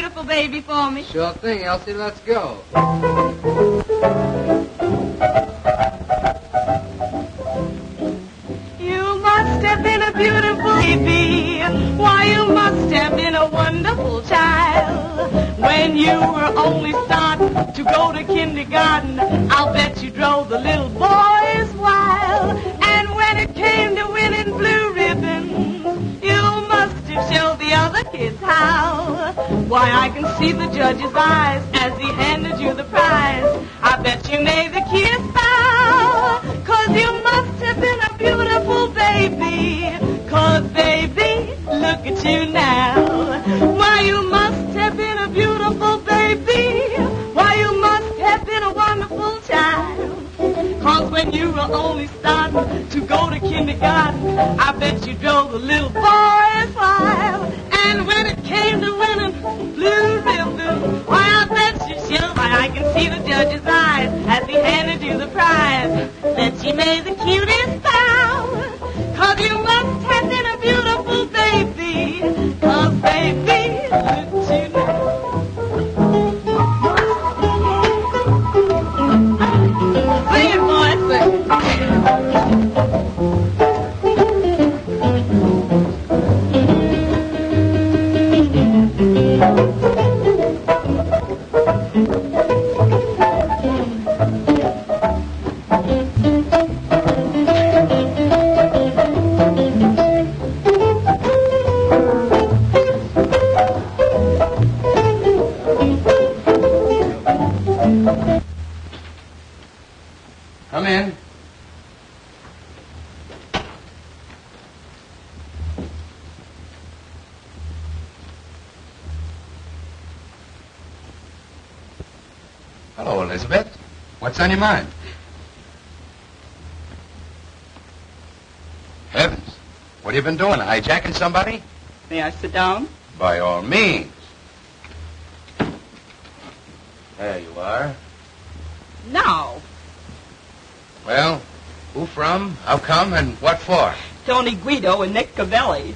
beautiful baby for me? Sure thing, Elsie. Let's go. You must have been a beautiful baby. Why, you must have been a wonderful child. When you were only starting to go to kindergarten, I'll bet you drove the little boys wild. And when it came to winning blue ribbons, you must have showed the other kids how. Why, I can see the judge's eyes as he handed you the prize. I bet you made the kids bow, 'cause you must have been a beautiful baby. 'Cause baby, look at you now. Why, you must have been a beautiful baby. Why, you must have been a wonderful child. 'Cause when you were only starting to go to kindergarten, I bet you drove the little boys wild. And when it came to winning blue ribbon, why, I bet you showed. Why, I can see the judge's eyes as he handed you the prize. Bet you made the cutest bow, 'cause you must have been a beautiful baby. 'Cause baby, look at you now. Sing it, boy, sing it. Come in. Hello, Elizabeth. What's on your mind? Heavens. What have you been doing? Hijacking somebody? May I sit down? By all means. There you are. Now. Well, who from, how come, and what for? Tony Guido and Nick Cavelli.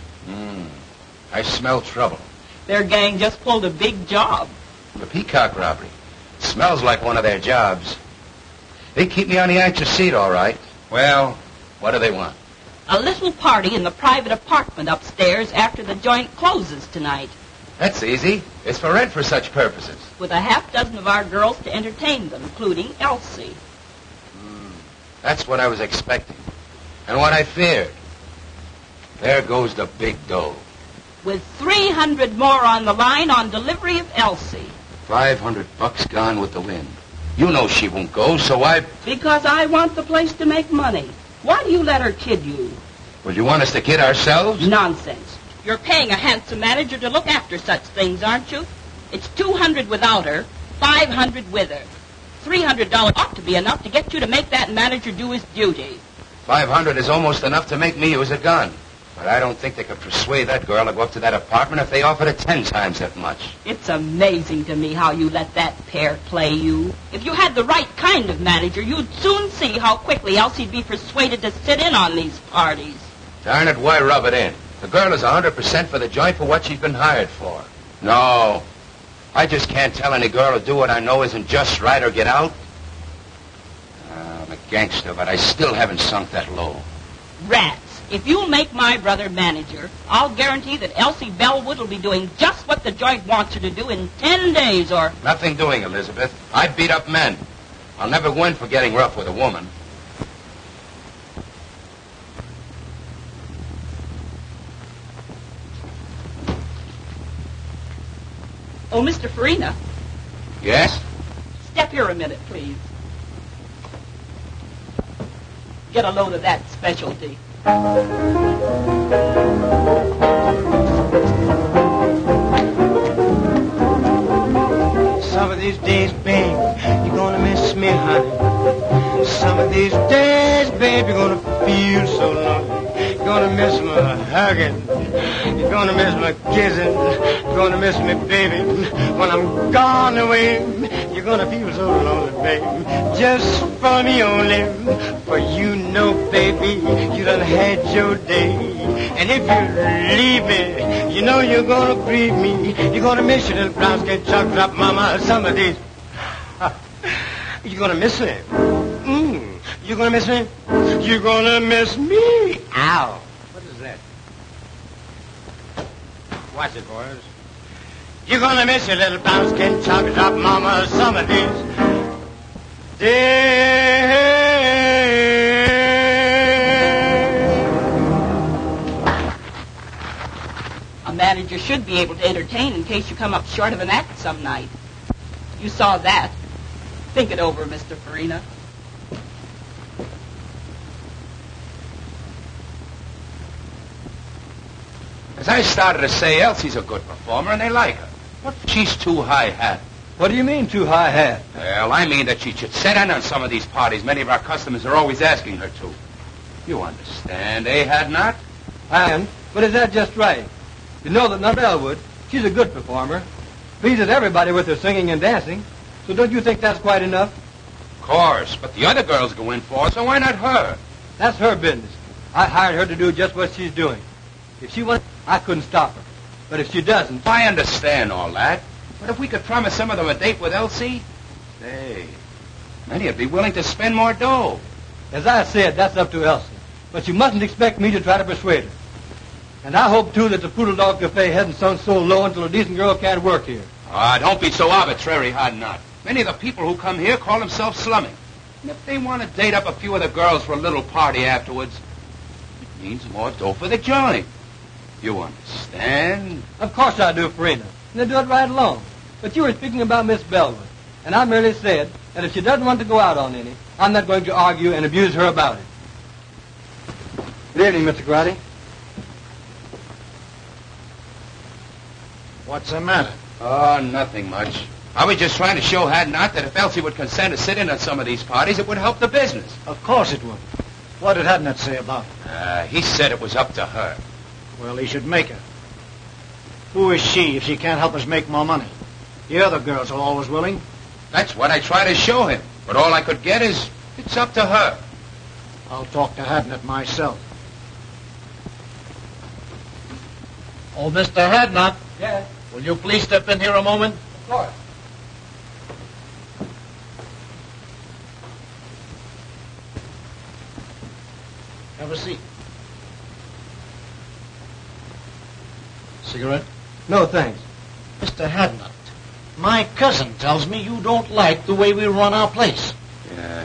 I smell trouble. Their gang just pulled a big job. The Peacock robbery. Smells like one of their jobs. They keep me on the anxious seat, all right. Well, what do they want? A little party in the private apartment upstairs after the joint closes tonight, That's easy. It's for rent for such purposes. with a half dozen of our girls to entertain them, including Elsie. That's what I was expecting. And what I feared. There goes the big dough. With 300 more on the line on delivery of Elsie. $500 gone with the wind. You know she won't go, so Because I want the place to make money. Why do you let her kid you? Well, you want us to kid ourselves? Nonsense. You're paying a handsome manager to look after such things, aren't you? It's $200 without her, $500 with her. $300 ought to be enough to get you to make that manager do his duty. $500 is almost enough to make me use a gun. But I don't think they could persuade that girl to go up to that apartment if they offered her 10 times that much. It's amazing to me how you let that pair play you. If you had the right kind of manager, you'd soon see how quickly Elsie'd be persuaded to sit in on these parties. Darn it, why rub it in? The girl is 100% for the joint for what she's been hired for. No. I just can't tell any girl to do what I know isn't just right or get out. I'm a gangster, but I still haven't sunk that low. Rats. If you'll make my brother manager, I'll guarantee that Elsie Bellwood will be doing just what the joint wants her to do in 10 days or... Nothing doing, Elizabeth. I beat up men. I'll never win for getting rough with a woman. Oh, Mr. Farina. Yes? Step here a minute, please. Get a load of that specialty. Some of these days, babe, you're gonna miss me, honey. Some of these days, babe, you're gonna feel so lonely. You're gonna miss my hugging. You're gonna miss my kissing. You're gonna miss me, baby. When I'm gone away, you're gonna feel so lonely, baby. Just for me only. For you know, baby, you done had your day. And if you leave me, you know you're gonna grieve me. You're gonna miss your little brown skin chocolate drop mama some of these. You're gonna miss me. You're gonna miss me? You're gonna miss me. Ow. What is that? Watch it, boys. You're gonna miss your little brown skin chocolate drop mama some of these days. A manager should be able to entertain in case you come up short of an act some night. You saw that. Think it over, Mr. Farina. As I started to say, Elsie's a good performer, and they like her. But she's too high-hat. What do you mean, too high-hat? Well, I mean that she should sit in on some of these parties many of our customers are always asking her to. You understand, had not? And, but is that just right? You know that not Elwood, she's a good performer. Pleases everybody with her singing and dancing. So don't you think that's quite enough? Of course, but the other girls go in for it, so why not her? That's her business. I hired her to do just what she's doing. If she wants, I couldn't stop her. But if she doesn't... I understand all that. But if we could promise some of them a date with Elsie, say, many would be willing to spend more dough. As I said, that's up to Elsie. But you mustn't expect me to try to persuade her. And I hope, too, that the Poodle Dog Cafe hasn't sunk so low until a decent girl can't work here. Ah, don't be so arbitrary, hard not. Many of the people who come here call themselves slumming. And if they want to date up a few of the girls for a little party afterwards, it means more dough for the joint. You understand? Of course I do, Farina. And I do it right along. But you were speaking about Miss Bellwood. And I merely said that if she doesn't want to go out on any, I'm not going to argue and abuse her about it. Good evening, Mr. Grady. What's the matter? Oh, nothing much. I was just trying to show had not that if Elsie would consent to sit in on some of these parties, it would help the business. Of course it would. What did Edna say about it? He said it was up to her. Well, he should make her. Who is she if she can't help us make more money? The other girls are always willing. That's what I try to show him. But all I could get is, it's up to her. I'll talk to Hadnot myself. Oh, Mr. Hadnot. Yes? Will you please step in here a moment? Of course. Have a seat. Cigarette? No, thanks. Mr. Hadnot, my cousin tells me you don't like the way we run our place.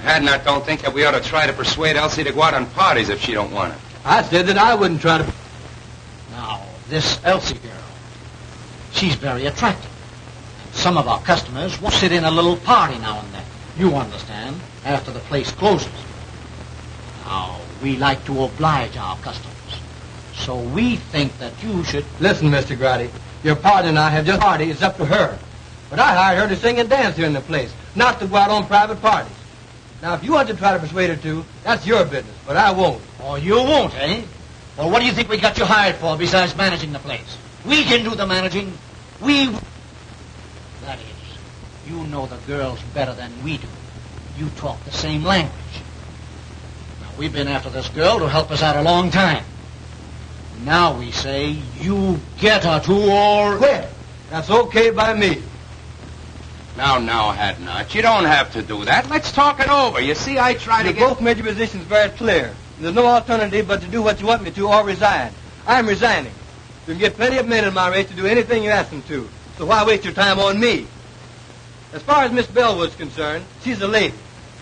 Had not don't think that we ought to try to persuade Elsie to go out on parties if she don't want it. I said that I wouldn't try to... Now, this Elsie girl, she's very attractive. Some of our customers will sit in a little party now and then. You understand, after the place closes. Now, we like to oblige our customers. So we think that you should... Listen, Mr. Grady, your partner and I have just party. It's up to her. But I hired her to sing and dance here in the place, not to go out on private parties. Now, if you want to try to persuade her to, that's your business, but I won't. Oh, you won't, eh? Well, what do you think we got you hired for besides managing the place? We can do the managing. That is, you know the girls better than we do. You talk the same language. Now, we've been after this girl to help us out a long time. Now we say, you get her to or... Quit. That's okay by me. Now, had not. You don't have to do that. Let's talk it over. You see, I try to You get... both made your positions very clear. There's no alternative but to do what you want me to or resign. I'm resigning. You can get plenty of men in my race to do anything you ask them to. So why waste your time on me? As far as Miss Bellwood's concerned, she's a lady.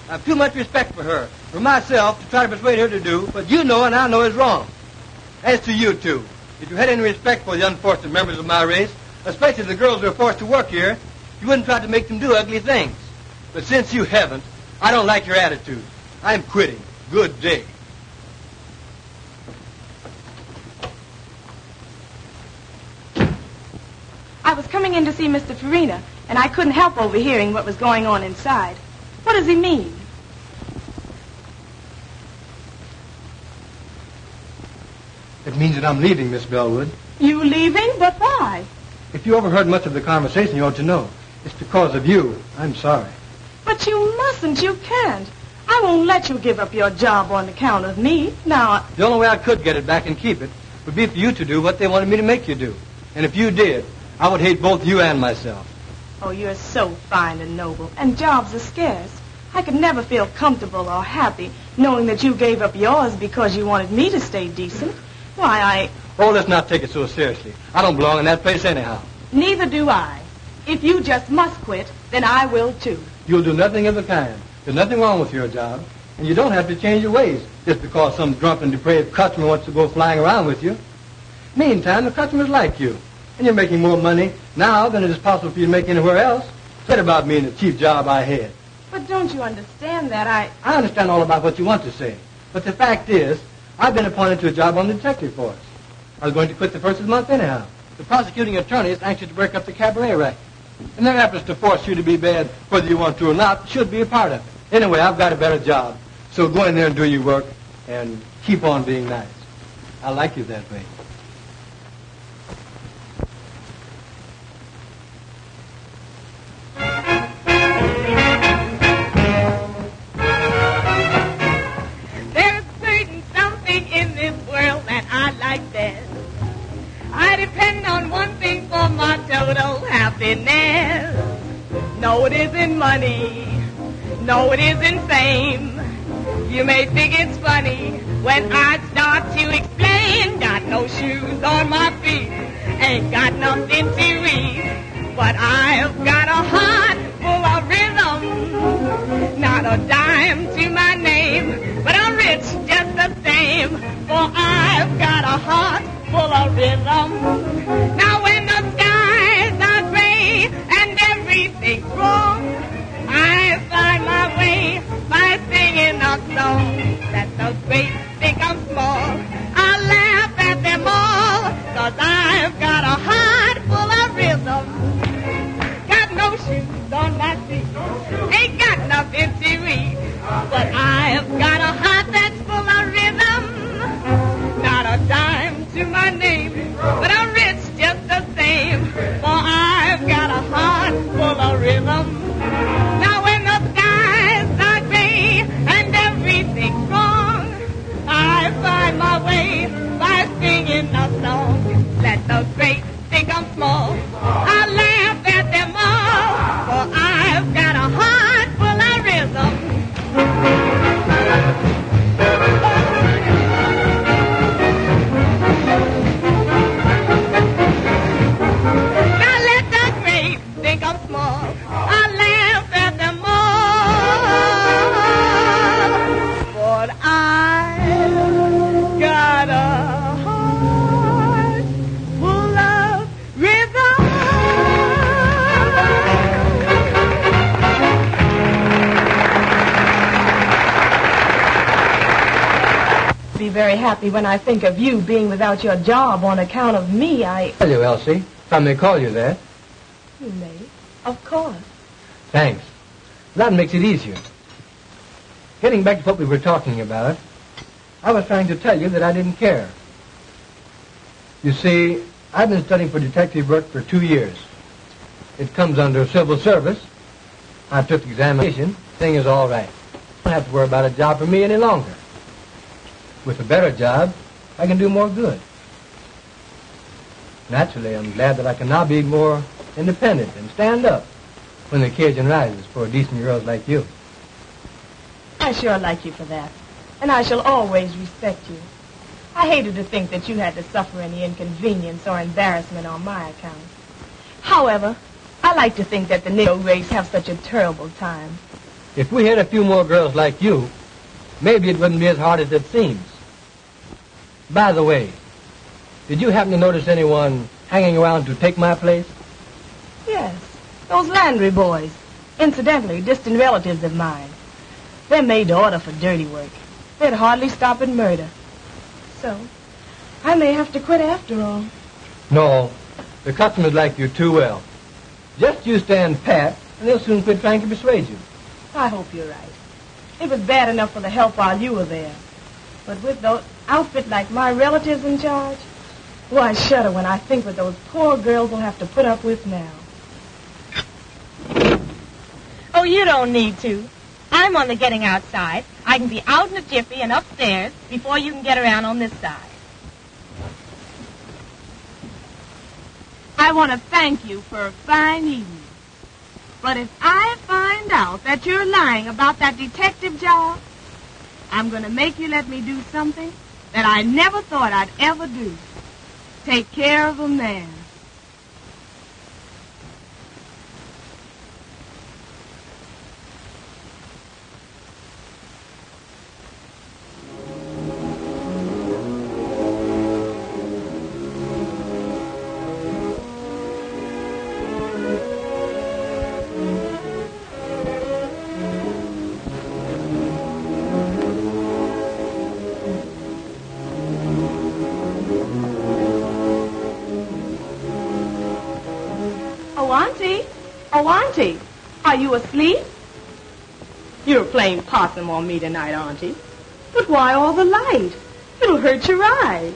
I have too much respect for her, for myself, to try to persuade her to do what you know and I know is wrong. As to you two, if you had any respect for the unfortunate members of my race, especially the girls who are forced to work here, you wouldn't try to make them do ugly things. But since you haven't, I don't like your attitude. I'm quitting. Good day. I was coming in to see Mr. Farina, and I couldn't help overhearing what was going on inside. What does he mean? It means that I'm leaving, Miss Bellwood. You leaving? But why? If you overheard much of the conversation, you ought to know. It's because of you. I'm sorry. But you mustn't. You can't. I won't let you give up your job on account of me. Now, The only way I could get it back and keep it would be for you to do what they wanted me to make you do. And if you did, I would hate both you and myself. oh, you're so fine and noble, and jobs are scarce. I could never feel comfortable or happy knowing that you gave up yours because you wanted me to stay decent. Why, Oh, let's not take it so seriously. I don't belong in that place anyhow. neither do I. If you just must quit, then I will too. You'll do nothing of the kind. There's nothing wrong with your job. And you don't have to change your ways just because some drunken, depraved customer wants to go flying around with you. Meantime, the customers like you. And you're making more money now than it is possible for you to make anywhere else. Forget about me and the cheap job I had. But don't you understand that I understand all about what you want to say. But the fact is, I've been appointed to a job on the detective force. I was going to quit the first of the month anyhow. The prosecuting attorney is anxious to break up the cabaret racket. And their efforts to force you to be bad, whether you want to or not, should be a part of it. Anyway, I've got a better job. So go in there and do your work and keep on being nice. I like you that way. There's certain something in this world that I like best. I depend on one thing for my total happiness. No, it isn't money. No, it isn't fame. You may think it's funny when I start to explain. Got no shoes on my feet, ain't got nothing to eat, but I've got a heart full of rhythm. Not a dime to my name, but I'm rich just the same, for I've got a heart full of rhythm. Now when the skies are gray and everything's wrong, I find my way by singing a song. That the great think I'm small, I laugh at them all, 'cause I've got a heart full of rhythm. Got no shoes on my feet, ain't got nothing to eat, but I've got a heart that's full of rhythm. Not a dime to my name, but I'm rich just the same, for I've got a heart full of rhythm. Now when the skies are gray and everything's wrong, I find my way by singing a song. Let the great think I'm small, I laugh at them all, for I've got a heart full of rhythm. Now let the great think I'm small, I laugh at them all, but I've got a heart full of rhythm. Be very happy when I think of you being without your job on account of me. Tell you, Elsie, if I may call you that. You may, of course. Thanks. That makes it easier. Getting back to what we were talking about, I was trying to tell you that I didn't care. You see, I've been studying for detective work for 2 years. It comes under civil service. I took the examination. Thing is all right. I don't have to worry about a job for me any longer. With a better job, I can do more good. Naturally, I'm glad that I can now be more independent and stand up when the occasion rises for decent girls like you. I sure like you for that, and I shall always respect you. I hated to think that you had to suffer any inconvenience or embarrassment on my account. However, I like to think that the Negro race have such a terrible time. If we had a few more girls like you, maybe it wouldn't be as hard as it seems. By the way, did you happen to notice anyone hanging around to take my place? Yes, those Landry boys. Incidentally, distant relatives of mine. They're made to order for dirty work. They'd hardly stop at murder. So, I may have to quit after all. No, the customers like you too well. Just you stand pat, and they'll soon quit trying to persuade you. I hope you're right. It was bad enough for the help while you were there. But with those outfits like my relatives in charge, well, I shudder when I think what those poor girls will have to put up with now. Oh, you don't need to. I'm on the getting outside. I can be out in a jiffy and upstairs before you can get around on this side. I want to thank you for a fine evening. But if I find out that you're lying about that detective job, I'm going to make you let me do something that I never thought I'd ever do. Take care of a man. Oh, Auntie, are you asleep? You're playing possum on me tonight, Auntie. But why all the light? It'll hurt your eyes.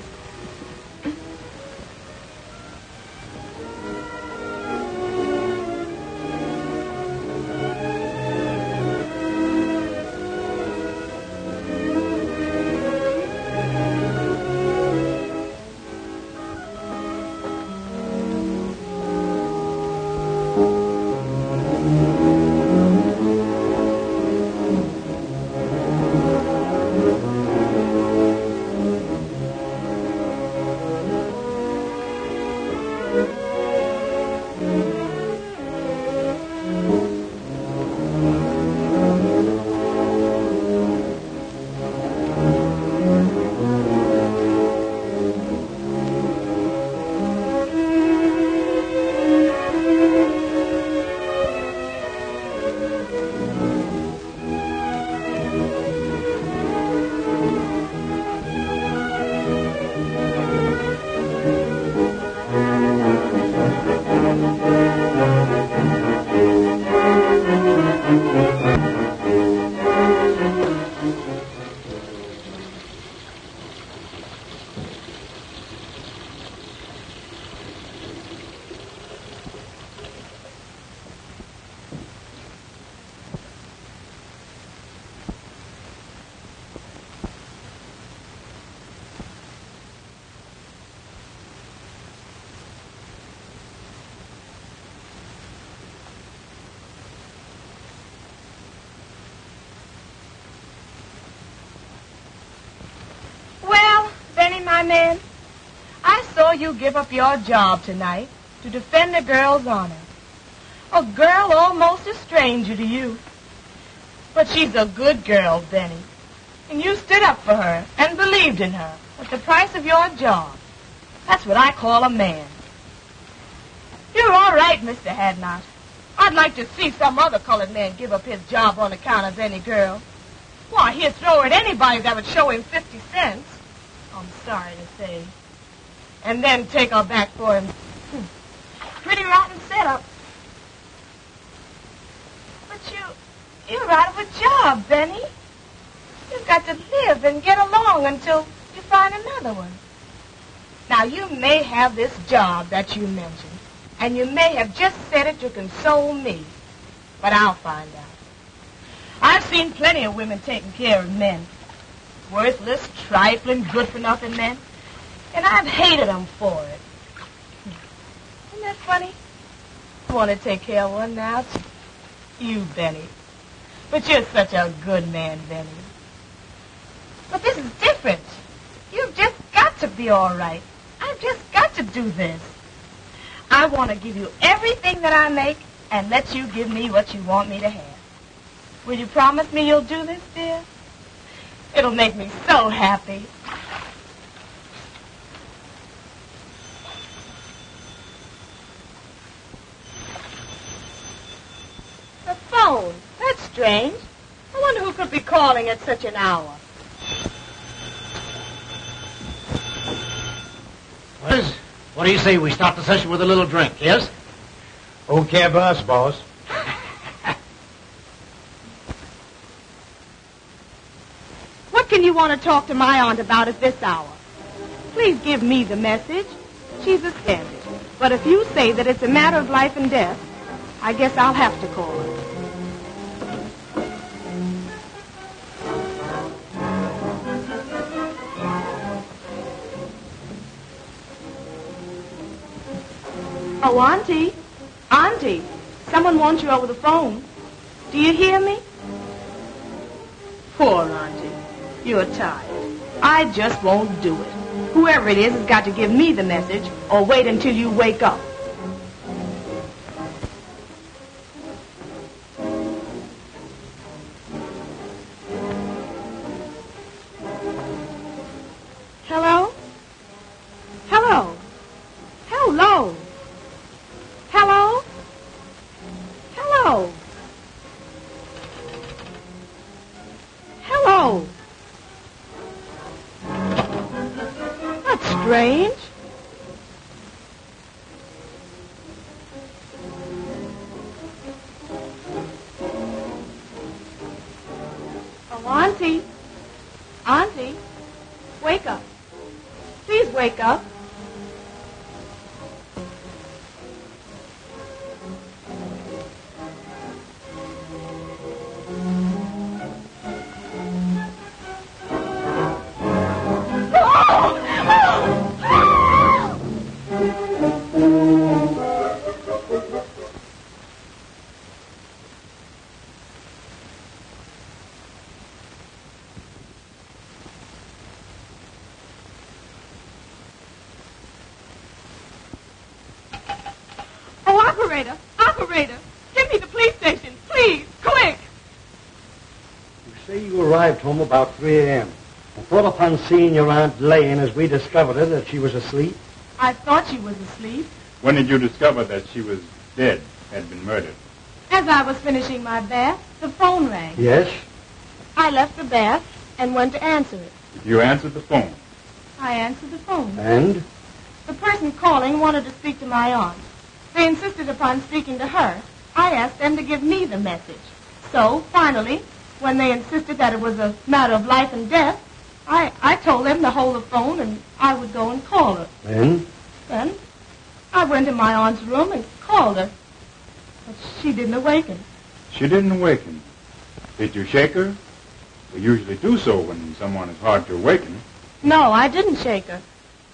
My man, I saw you give up your job tonight to defend a girl's honor. A girl almost a stranger to you. But she's a good girl, Benny. And you stood up for her and believed in her at the price of your job. That's what I call a man. You're all right, Mr. Hadnot. I'd like to see some other colored man give up his job on account of any girl. Why, he'd throw at anybody that would show him 50 cents. I'm sorry to say. And then take her back for him. Pretty rotten setup. But you're out of a job, Benny. You've got to live and get along until you find another one. Now, you may have this job that you mentioned, and you may have just said it to console me, but I'll find out. I've seen plenty of women taking care of men. Worthless, trifling, good-for-nothing men. And I've hated them for it. Isn't that funny? I want to take care of one now. You, Benny. But you're such a good man, Benny. But this is different. You've just got to be all right. I've just got to do this. I want to give you everything that I make and let you give me what you want me to have. Will you promise me you'll do this, dear? It'll make me so happy. The phone. That's strange. I wonder who could be calling at such an hour. Liz, what do you say we start the session with a little drink, yes? Okay, boss. What can you want to talk to my aunt about at this hour? Please give me the message. She's a skeptic. But if you say that it's a matter of life and death, I guess I'll have to call her. Oh, Auntie. Auntie, someone wants you over the phone. Do you hear me? Poor Auntie. You're tired. I just won't do it. Whoever it is has got to give me the message or wait until you wake up. Hello? Hello? Hello? Hello? Hello? Hello? That's strange. Oh, Auntie. Auntie, wake up. Please wake up. Operator! Operator! Give me the police station, please! Quick! You say you arrived home about 3 a.m. and thought upon seeing your Aunt laying as we discovered her that she was asleep? I thought she was asleep. When did you discover that she was dead, had been murdered? As I was finishing my bath, the phone rang. Yes? I left the bath and went to answer it. You answered the phone. I answered the phone. And? The person calling wanted to speak to my aunt. They insisted upon speaking to her. I asked them to give me the message. So, finally, when they insisted that it was a matter of life and death, I told them to hold the phone and I would go and call her. Then? Then I went to my aunt's room and called her. But she didn't awaken. She didn't awaken. Did you shake her? We usually do so when someone is hard to awaken. No, I didn't shake her.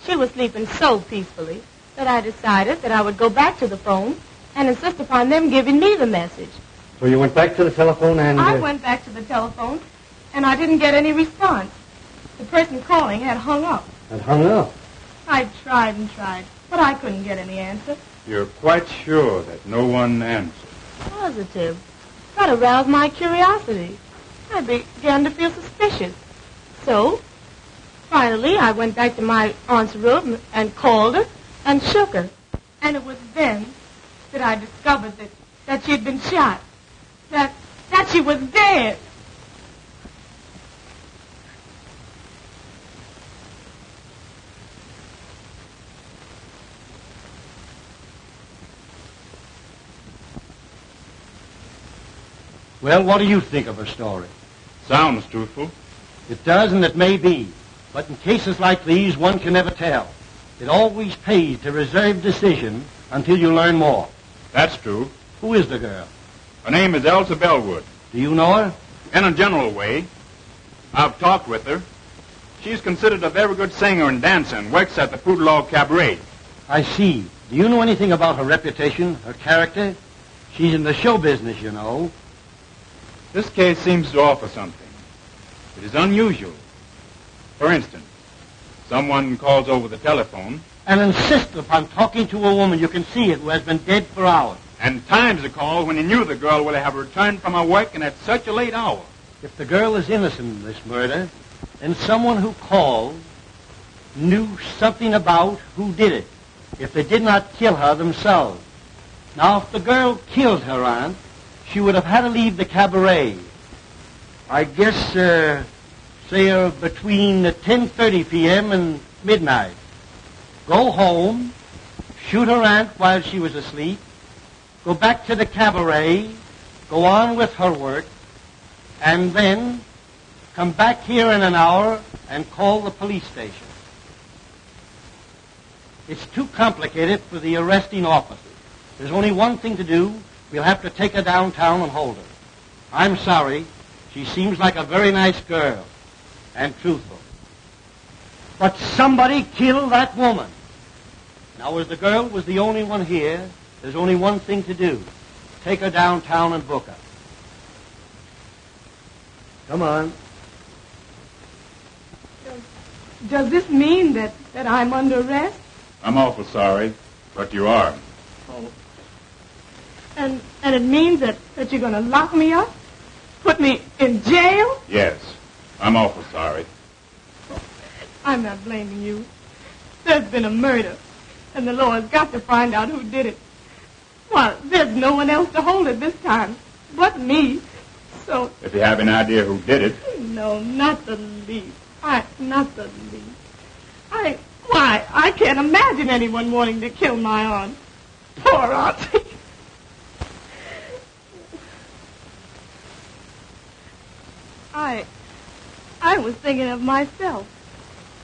She was sleeping so peacefully that I decided that I would go back to the phone and insist upon them giving me the message. So you went back to the telephone and... I went back to the telephone, and I didn't get any response. The person calling had hung up. Had hung up? I tried and tried, but I couldn't get any answer. You're quite sure that no one answered? Positive. That aroused my curiosity. I began to feel suspicious. So, finally, I went back to my aunt's room and called her and shook her. And it was then that I discovered that she had been shot. That she was dead. Well, what do you think of her story? Sounds truthful. It does, and it may be. But in cases like these, one can never tell. It always pays to reserve decision until you learn more. That's true. Who is the girl? Her name is Elsa Bellwood. Do you know her? In a general way. I've talked with her. She's considered a very good singer and dancer and works at the Poodle Cabaret. I see. Do you know anything about her reputation, her character? She's in the show business, you know. This case seems to offer something. It is unusual. For instance, someone calls over the telephone and insists upon talking to a woman you can see it who has been dead for hours. And times the call when he knew the girl would have returned from her work and at such a late hour. If the girl is innocent in this murder, then someone who called knew something about who did it, if they did not kill her themselves. Now, if the girl killed her aunt, she would have had to leave the cabaret. I guess, say, between 10:30 p.m. and midnight. Go home, shoot her aunt while she was asleep, go back to the cabaret, go on with her work, and then come back here in an hour and call the police station. It's too complicated for the arresting officer. There's only one thing to do. We'll have to take her downtown and hold her. I'm sorry. She seems like a very nice girl and truthful. But somebody killed that woman. Now, as the girl was the only one here, there's only one thing to do. Take her downtown and book her. Come on. Does this mean that I'm under arrest? I'm awful sorry, but you are. Oh. And it means that you're going to lock me up? Put me in jail? Yes, I'm awful sorry. I'm not blaming you. There's been a murder, and the law has got to find out who did it. Well, there's no one else to hold it this time but me. So... If you have an idea who did it... No, not the least. Not the least. I can't imagine anyone wanting to kill my aunt. Poor auntie. I was thinking of myself.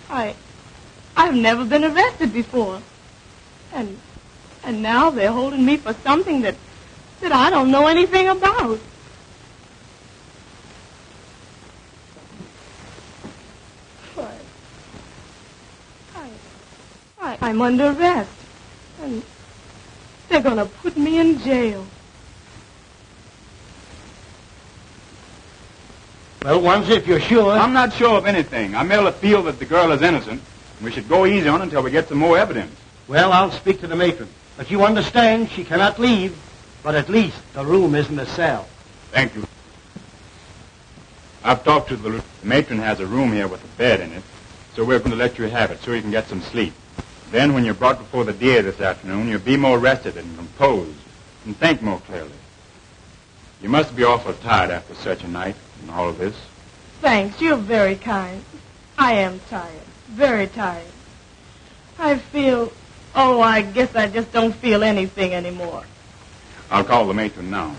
I've never been arrested before. And now they're holding me for something that I don't know anything about. I'm under arrest. And they're going to put me in jail. Well, once if you're sure... I'm not sure of anything. I merely feel that the girl is innocent. We should go easy on her until we get some more evidence. Well, I'll speak to the matron. But you understand she cannot leave. But at least the room isn't a cell. Thank you. I've talked to the matron has a room here with a bed in it. So we're going to let you have it so you can get some sleep. Then when you're brought before the DA this afternoon, you'll be more rested and composed and think more clearly. You must be awful tired after such a night and all of this. Thanks. You're very kind. I am tired. Very tired. I feel... Oh, I guess I just don't feel anything anymore. I'll call the matron now.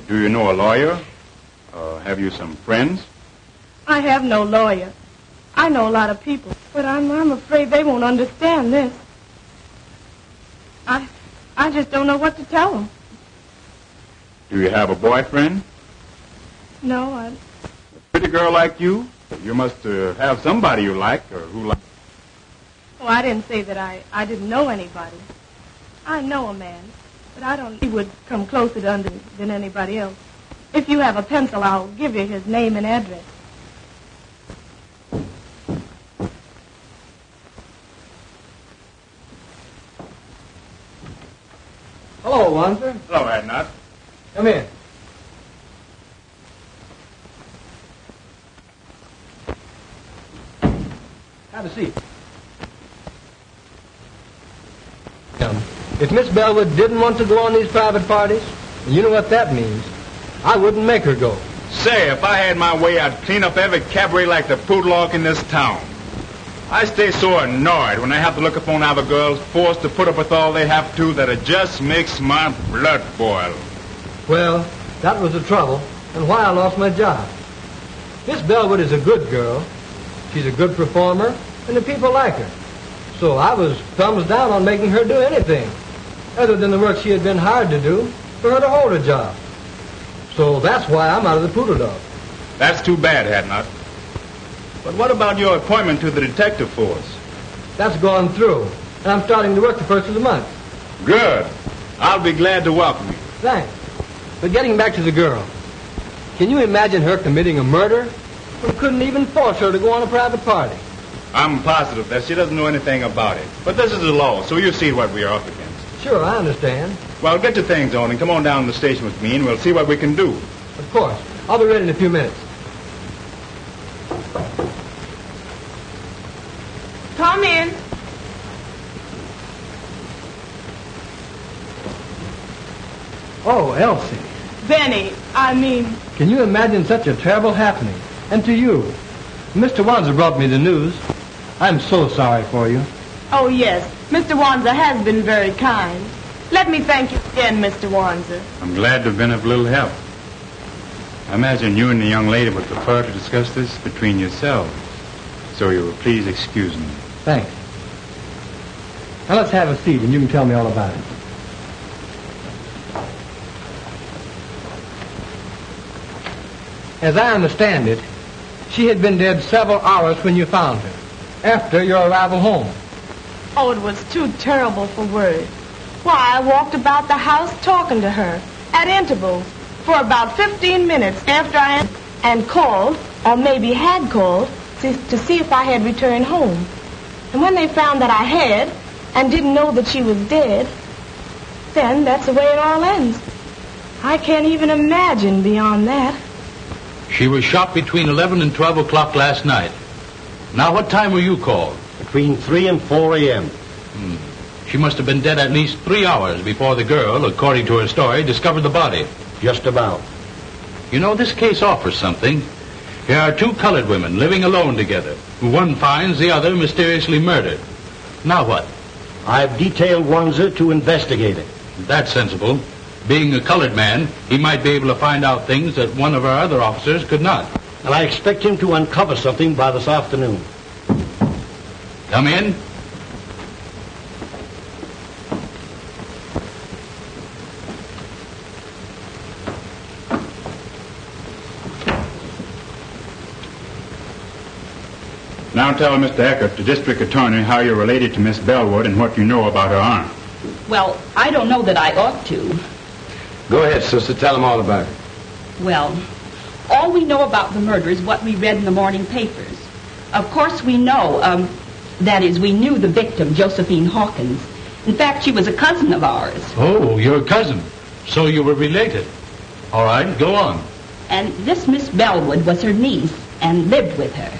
Do you know a lawyer? Have you some friends? I have no lawyer. I know a lot of people, but I'm afraid they won't understand this. I just don't know what to tell them. Do you have a boyfriend? No, A pretty girl like you? You must have somebody you like or who like... Oh, I didn't say that I didn't know anybody. I know a man, but I don't... He would come closer to than anybody else. If you have a pencil, I'll give you his name and address. Hello, Wanzer. Hello, Edna. Come in. Have a seat. If Miss Bellwood didn't want to go on these private parties, and you know what that means, I wouldn't make her go. Say, if I had my way, I'd clean up every cabaret like the poodlock in this town. I stay so annoyed when I have to look upon other girls forced to put up with all they have to that it just makes my blood boil. Well, that was the trouble, and why I lost my job. Miss Bellwood is a good girl. She's a good performer, and the people like her. So I was thumbs down on making her do anything, other than the work she had been hired to do, for her to hold a job. So that's why I'm out of the poodle dog. That's too bad, Hadnot. But what about your appointment to the detective force? That's gone through, and I'm starting to work the first of the month. Good. I'll be glad to welcome you. Thanks. But getting back to the girl, can you imagine her committing a murder? We couldn't even force her to go on a private party. I'm positive that she doesn't know anything about it. But this is the law, so you see what we are up against. Sure, I understand. Well, get your things on and come on down to the station with me, and we'll see what we can do. Of course. I'll be ready in a few minutes. Come in. Oh, Elsie. Benny, Can you imagine such a terrible happening? And to you. Mr. Wanzer brought me the news. I'm so sorry for you. Oh, yes. Mr. Wanzer has been very kind. Let me thank you again, Mr. Wanzer. I'm glad to have been of little help. I imagine you and the young lady would prefer to discuss this between yourselves. So you will please excuse me. Thanks. Now let's have a seat and you can tell me all about it. As I understand it, she had been dead several hours when you found her, after your arrival home. Oh, it was too terrible for words. Why, I walked about the house talking to her, at intervals, for about 15 minutes after and called, or maybe had called, to see if I had returned home. And when they found that I had, and didn't know that she was dead, then that's the way it all ends. I can't even imagine beyond that. She was shot between 11 and 12 o'clock last night. Now, what time were you called? Between 3 and 4 a.m. She must have been dead at least 3 hours before the girl, according to her story, discovered the body. Just about. You know, this case offers something. Here are two colored women living alone together, who one finds the other mysteriously murdered. Now what? I've detailed Wanzer to investigate it. That's sensible. Being a colored man, he might be able to find out things that one of our other officers could not. And I expect him to uncover something by this afternoon. Come in. Now tell Mr. Eckert, the district attorney, how you're related to Miss Bellwood and what you know about her aunt. Well, I don't know that I ought to. Go ahead, sister. Tell them all about it. Well, all we know about the murder is what we read in the morning papers. Of course, we know, that is, we knew the victim, Josephine Hawkins. In fact, she was a cousin of ours. Oh, your cousin. So you were related. All right, go on. And this Miss Bellwood was her niece and lived with her.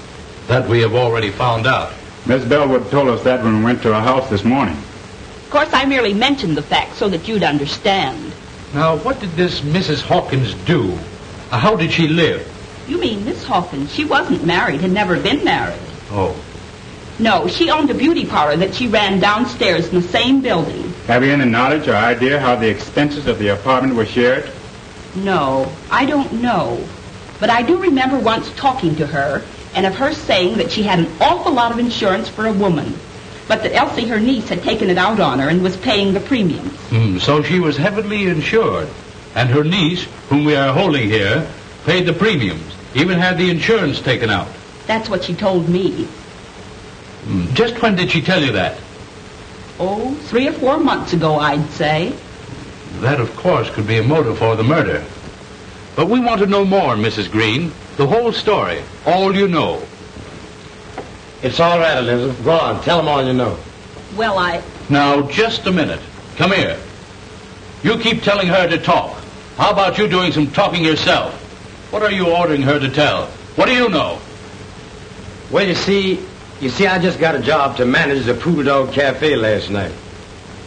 That we have already found out. Miss Bellwood told us that when we went to her house this morning. Of course, I merely mentioned the fact so that you'd understand. Now, what did this Mrs. Hawkins do? How did she live? You mean Miss Hawkins? She wasn't married, had never been married. Oh. No, she owned a beauty parlor that she ran downstairs in the same building. Have you any knowledge or idea how the expenses of the apartment were shared? No, I don't know. But I do remember once talking to her and of her saying that she had an awful lot of insurance for a woman, but that Elsie, her niece, had taken it out on her and was paying the premiums. So she was heavily insured, and her niece, whom we are holding here, paid the premiums, even had the insurance taken out. That's what she told me. Just when did she tell you that? Oh, 3 or 4 months ago, I'd say. That, of course, could be a motive for the murder. But we want to know more, Mrs. Green. The whole story. All you know. It's all right, Elizabeth. Go on. Tell them all you know. Well, Now, just a minute. Come here. You keep telling her to talk. How about you doing some talking yourself? What are you ordering her to tell? What do you know? Well, you see, I just got a job to manage the Poodle Dog Cafe last night.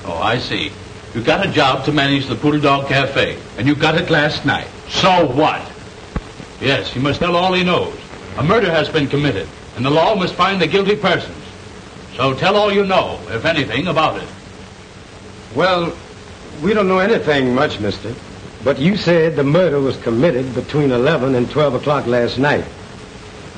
Oh, I see. You got a job to manage the Poodle Dog Cafe, and you got it last night. So what? Yes, he must tell all he knows. A murder has been committed, and the law must find the guilty persons. So tell all you know, if anything, about it. Well, we don't know anything much, mister. But you said the murder was committed between 11 and 12 o'clock last night.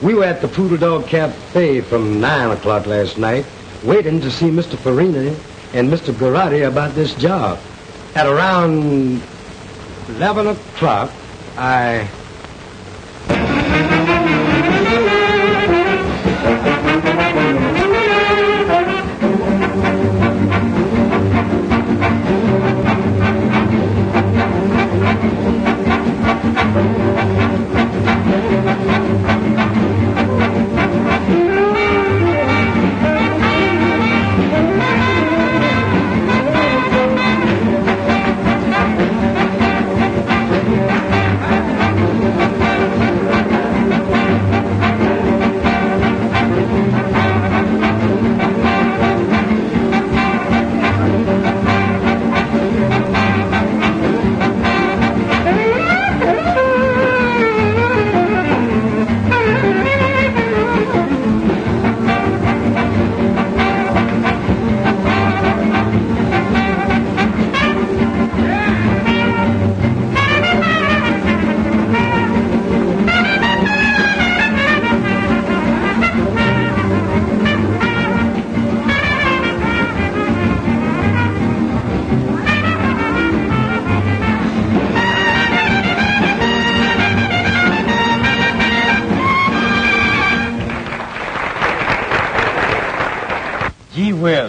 We were at the Poodle Dog Cafe from 9 o'clock last night, waiting to see Mr. Farini and Mr. Garotti about this job. At around 11 o'clock, I...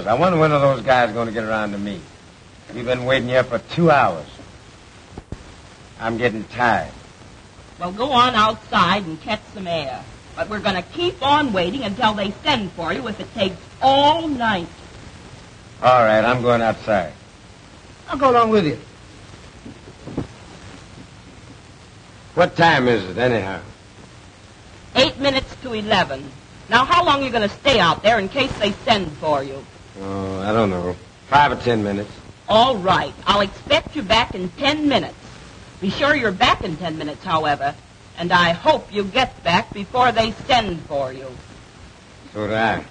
is. I wonder when are those guys going to get around to me. We've been waiting here for 2 hours. I'm getting tired. Well, go on outside and catch some air. But we're going to keep on waiting until they send for you if it takes all night. All right, I'm going outside. I'll go along with you. What time is it, anyhow? 8 minutes to 11. Now, how long are you going to stay out there in case they send for you? Oh, I don't know. 5 or 10 minutes. All right. I'll expect you back in 10 minutes. Be sure you're back in 10 minutes, however. And I hope you get back before they send for you. So do I.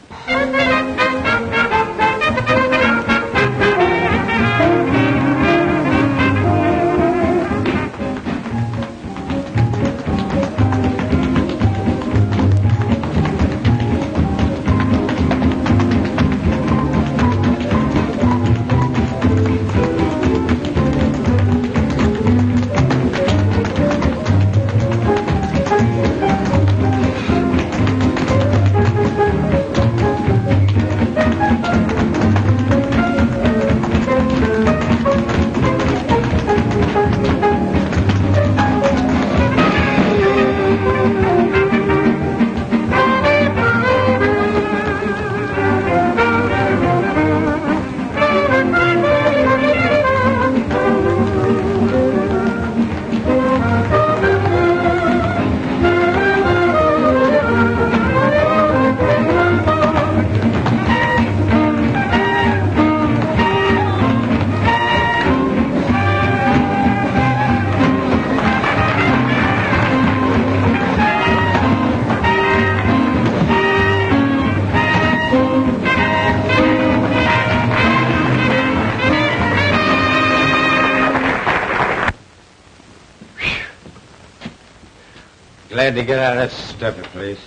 Glad to get out of that stuffy place.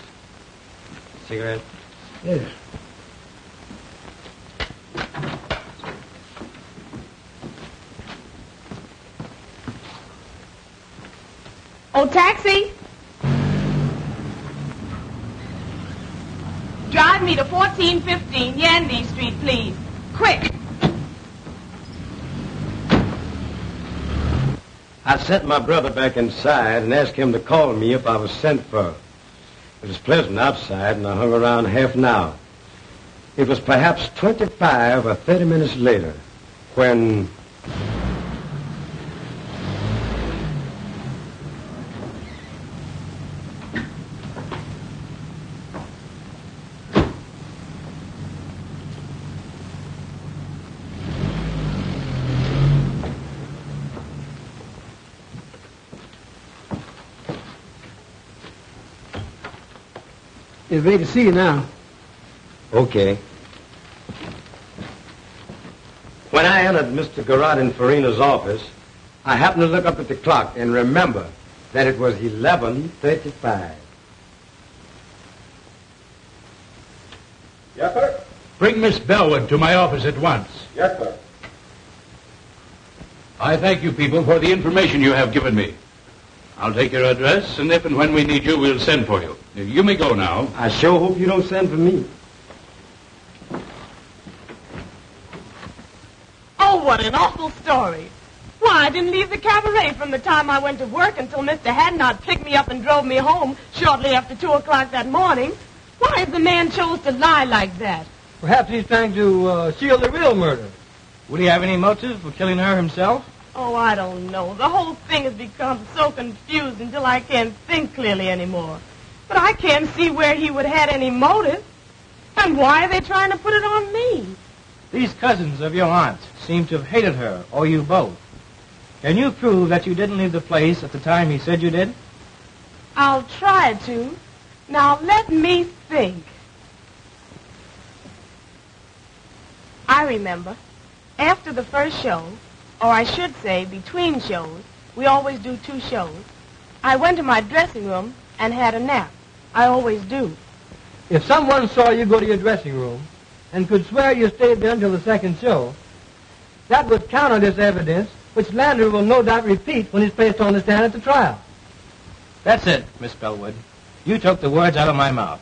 Cigarette? Yeah. Oh, taxi! Drive me to 1415 Yandy Street, please. Quick! I sent my brother back inside and asked him to call me if I was sent for. It was pleasant outside, and I hung around half an hour. It was perhaps 25 or 30 minutes later when... It's ready to see you now. Okay. When I entered Mr. Garrod and Farina's office, I happened to look up at the clock and remember that it was 11:35. Yes, sir. Bring Miss Bellwood to my office at once. Yes, sir. I thank you people for the information you have given me. I'll take your address, and if and when we need you, we'll send for you. You may go now. I sure hope you don't send for me. Oh, what an awful story. Why, I didn't leave the cabaret from the time I went to work until Mr. Hadnot picked me up and drove me home shortly after 2 o'clock that morning. Why has the man chose to lie like that? Perhaps he's trying to shield the real murder. Would he have any motive for killing her himself? Oh, I don't know. The whole thing has become so confused until I can't think clearly anymore. But I can't see where he would have had any motive. And why are they trying to put it on me? These cousins of your aunt seem to have hated her, or you both. Can you prove that you didn't leave the place at the time he said you did? I'll try to. Now, let me think. I remember. After the first show, or I should say between shows, we always do 2 shows, I went to my dressing room and had a nap. I always do. If someone saw you go to your dressing room and could swear you stayed there until the second show, that would counter this evidence, which Lander will no doubt repeat when he's placed on the stand at the trial. That's it, Miss Bellwood. You took the words out of my mouth.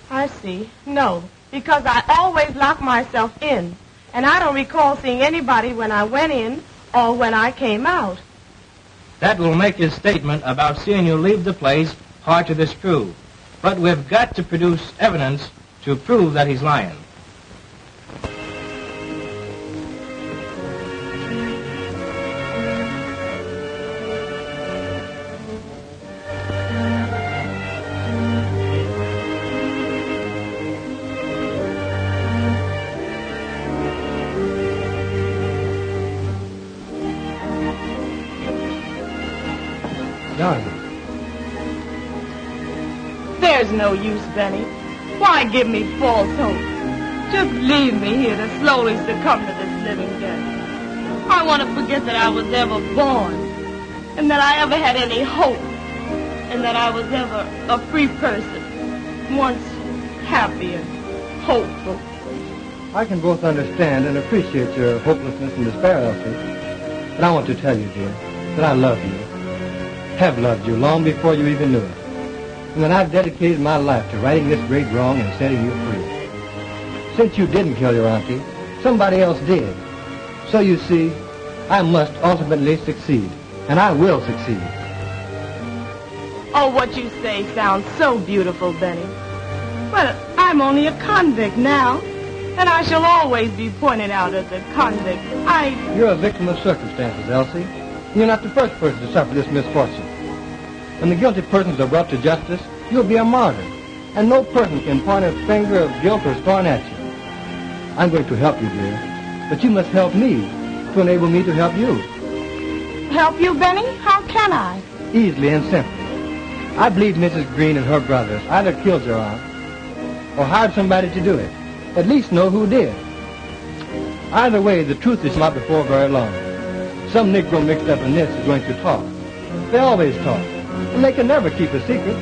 I see. No. because I always lock myself in, and I don't recall seeing anybody when I went in or when I came out. That will make his statement about seeing you leave the place hard to disprove. But we've got to produce evidence to prove that he's lying. There's no use, Benny. Why give me false hope? Just leave me here to slowly succumb to this living death. I want to forget that I was ever born, and that I ever had any hope, and that I was ever a free person, once happy and hopeful. I can both understand and appreciate your hopelessness and despair, Elsie. But I want to tell you, dear, that I love you. Have loved you long before you even knew it. And that I've dedicated my life to righting this great wrong and setting you free. Since you didn't kill your auntie, somebody else did. So you see, I must ultimately succeed. And I will succeed. Oh, what you say sounds so beautiful, Benny. Well, I'm only a convict now, and I shall always be pointed out as a convict. You're a victim of circumstances, Elsie. You're not the first person to suffer this misfortune. When the guilty persons are brought to justice, you'll be a martyr, and no person can point a finger of guilt or scorn at you. I'm going to help you, dear, but you must help me to enable me to help you. Help you, Benny? How can I? Easily and simply. I believe Mrs. Green and her brothers either killed your aunt or hired somebody to do it. At least know who did. Either way, the truth is not before very long. Some Negro mixed up in this is going to talk. They always talk. And they can never keep a secret,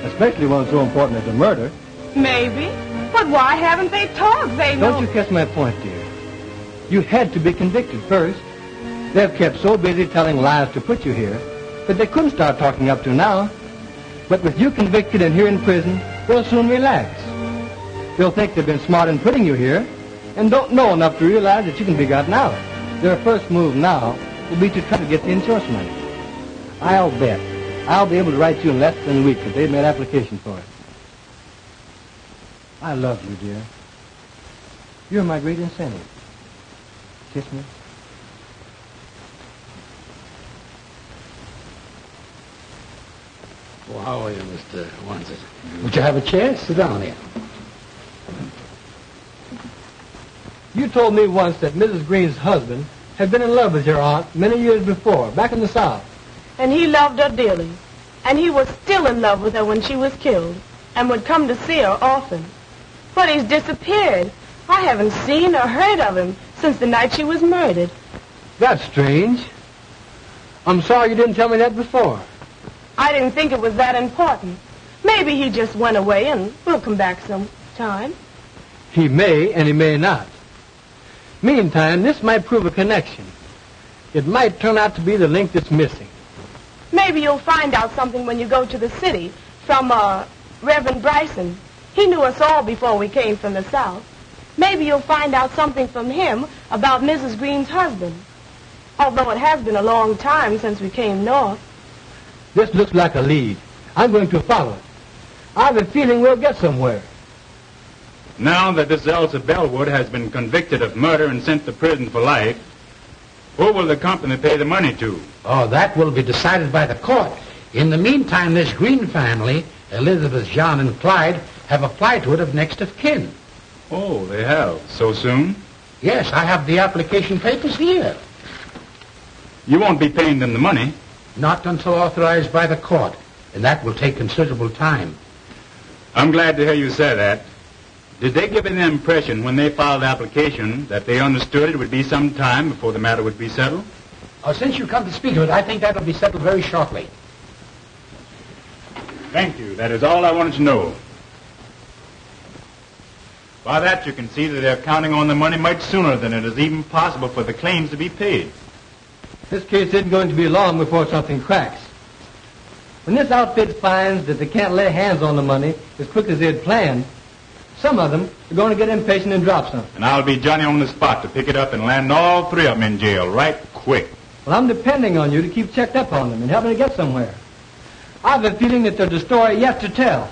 especially one so important as a murder. Maybe. But why haven't they talked? They know... Don't you catch my point, dear? You had to be convicted first. They've kept so busy telling lies to put you here that they couldn't start talking up to now. But with you convicted and here in prison, they'll soon relax. They'll think they've been smart in putting you here and don't know enough to realize that you can be gotten out. Their first move now will be to try to get the insurance money. I'll bet I'll be able to write you in less than a week if they've made application for it. I love you, dear. You're my great incentive. Kiss me. Well, how are you, Mr. Wansit? Would you have a chair? Sit down here. You told me once that Mrs. Green's husband had been in love with your aunt many years before, back in the South. And he loved her dearly. And he was still in love with her when she was killed, and would come to see her often. But he's disappeared. I haven't seen or heard of him since the night she was murdered. That's strange. I'm sorry you didn't tell me that before. I didn't think it was that important. Maybe he just went away and will come back sometime. He may and he may not. Meantime, this might prove a connection. It might turn out to be the link that's missing. Maybe you'll find out something when you go to the city from, Reverend Bryson. He knew us all before we came from the South. Maybe you'll find out something from him about Mrs. Green's husband. Although it has been a long time since we came north. This looks like a lead. I'm going to follow it. I have a feeling we'll get somewhere. Now that this Elsa Bellwood has been convicted of murder and sent to prison for life, who will the company pay the money to? Oh, that will be decided by the court. In the meantime, this Green family, Elizabeth, John, and Clyde, have applied to it of next of kin. Oh, they have? So soon? Yes, I have the application papers here. You won't be paying them the money? Not until authorized by the court, and that will take considerable time. I'm glad to hear you say that. Did they give an impression when they filed the application that they understood it would be some time before the matter would be settled? Since you come to speak of it, I think that will be settled very shortly. Thank you. That is all I wanted to know. By that, you can see that they're counting on the money much sooner than it is even possible for the claims to be paid. This case isn't going to be long before something cracks. When this outfit finds that they can't lay hands on the money as quick as they had planned, Some of them are going to get impatient and drop something. And I'll be Johnny on the spot to pick it up and land all three of them in jail right quick. Well, I'm depending on you to keep checked up on them and help me to get somewhere. I have a feeling that there's a story yet to tell.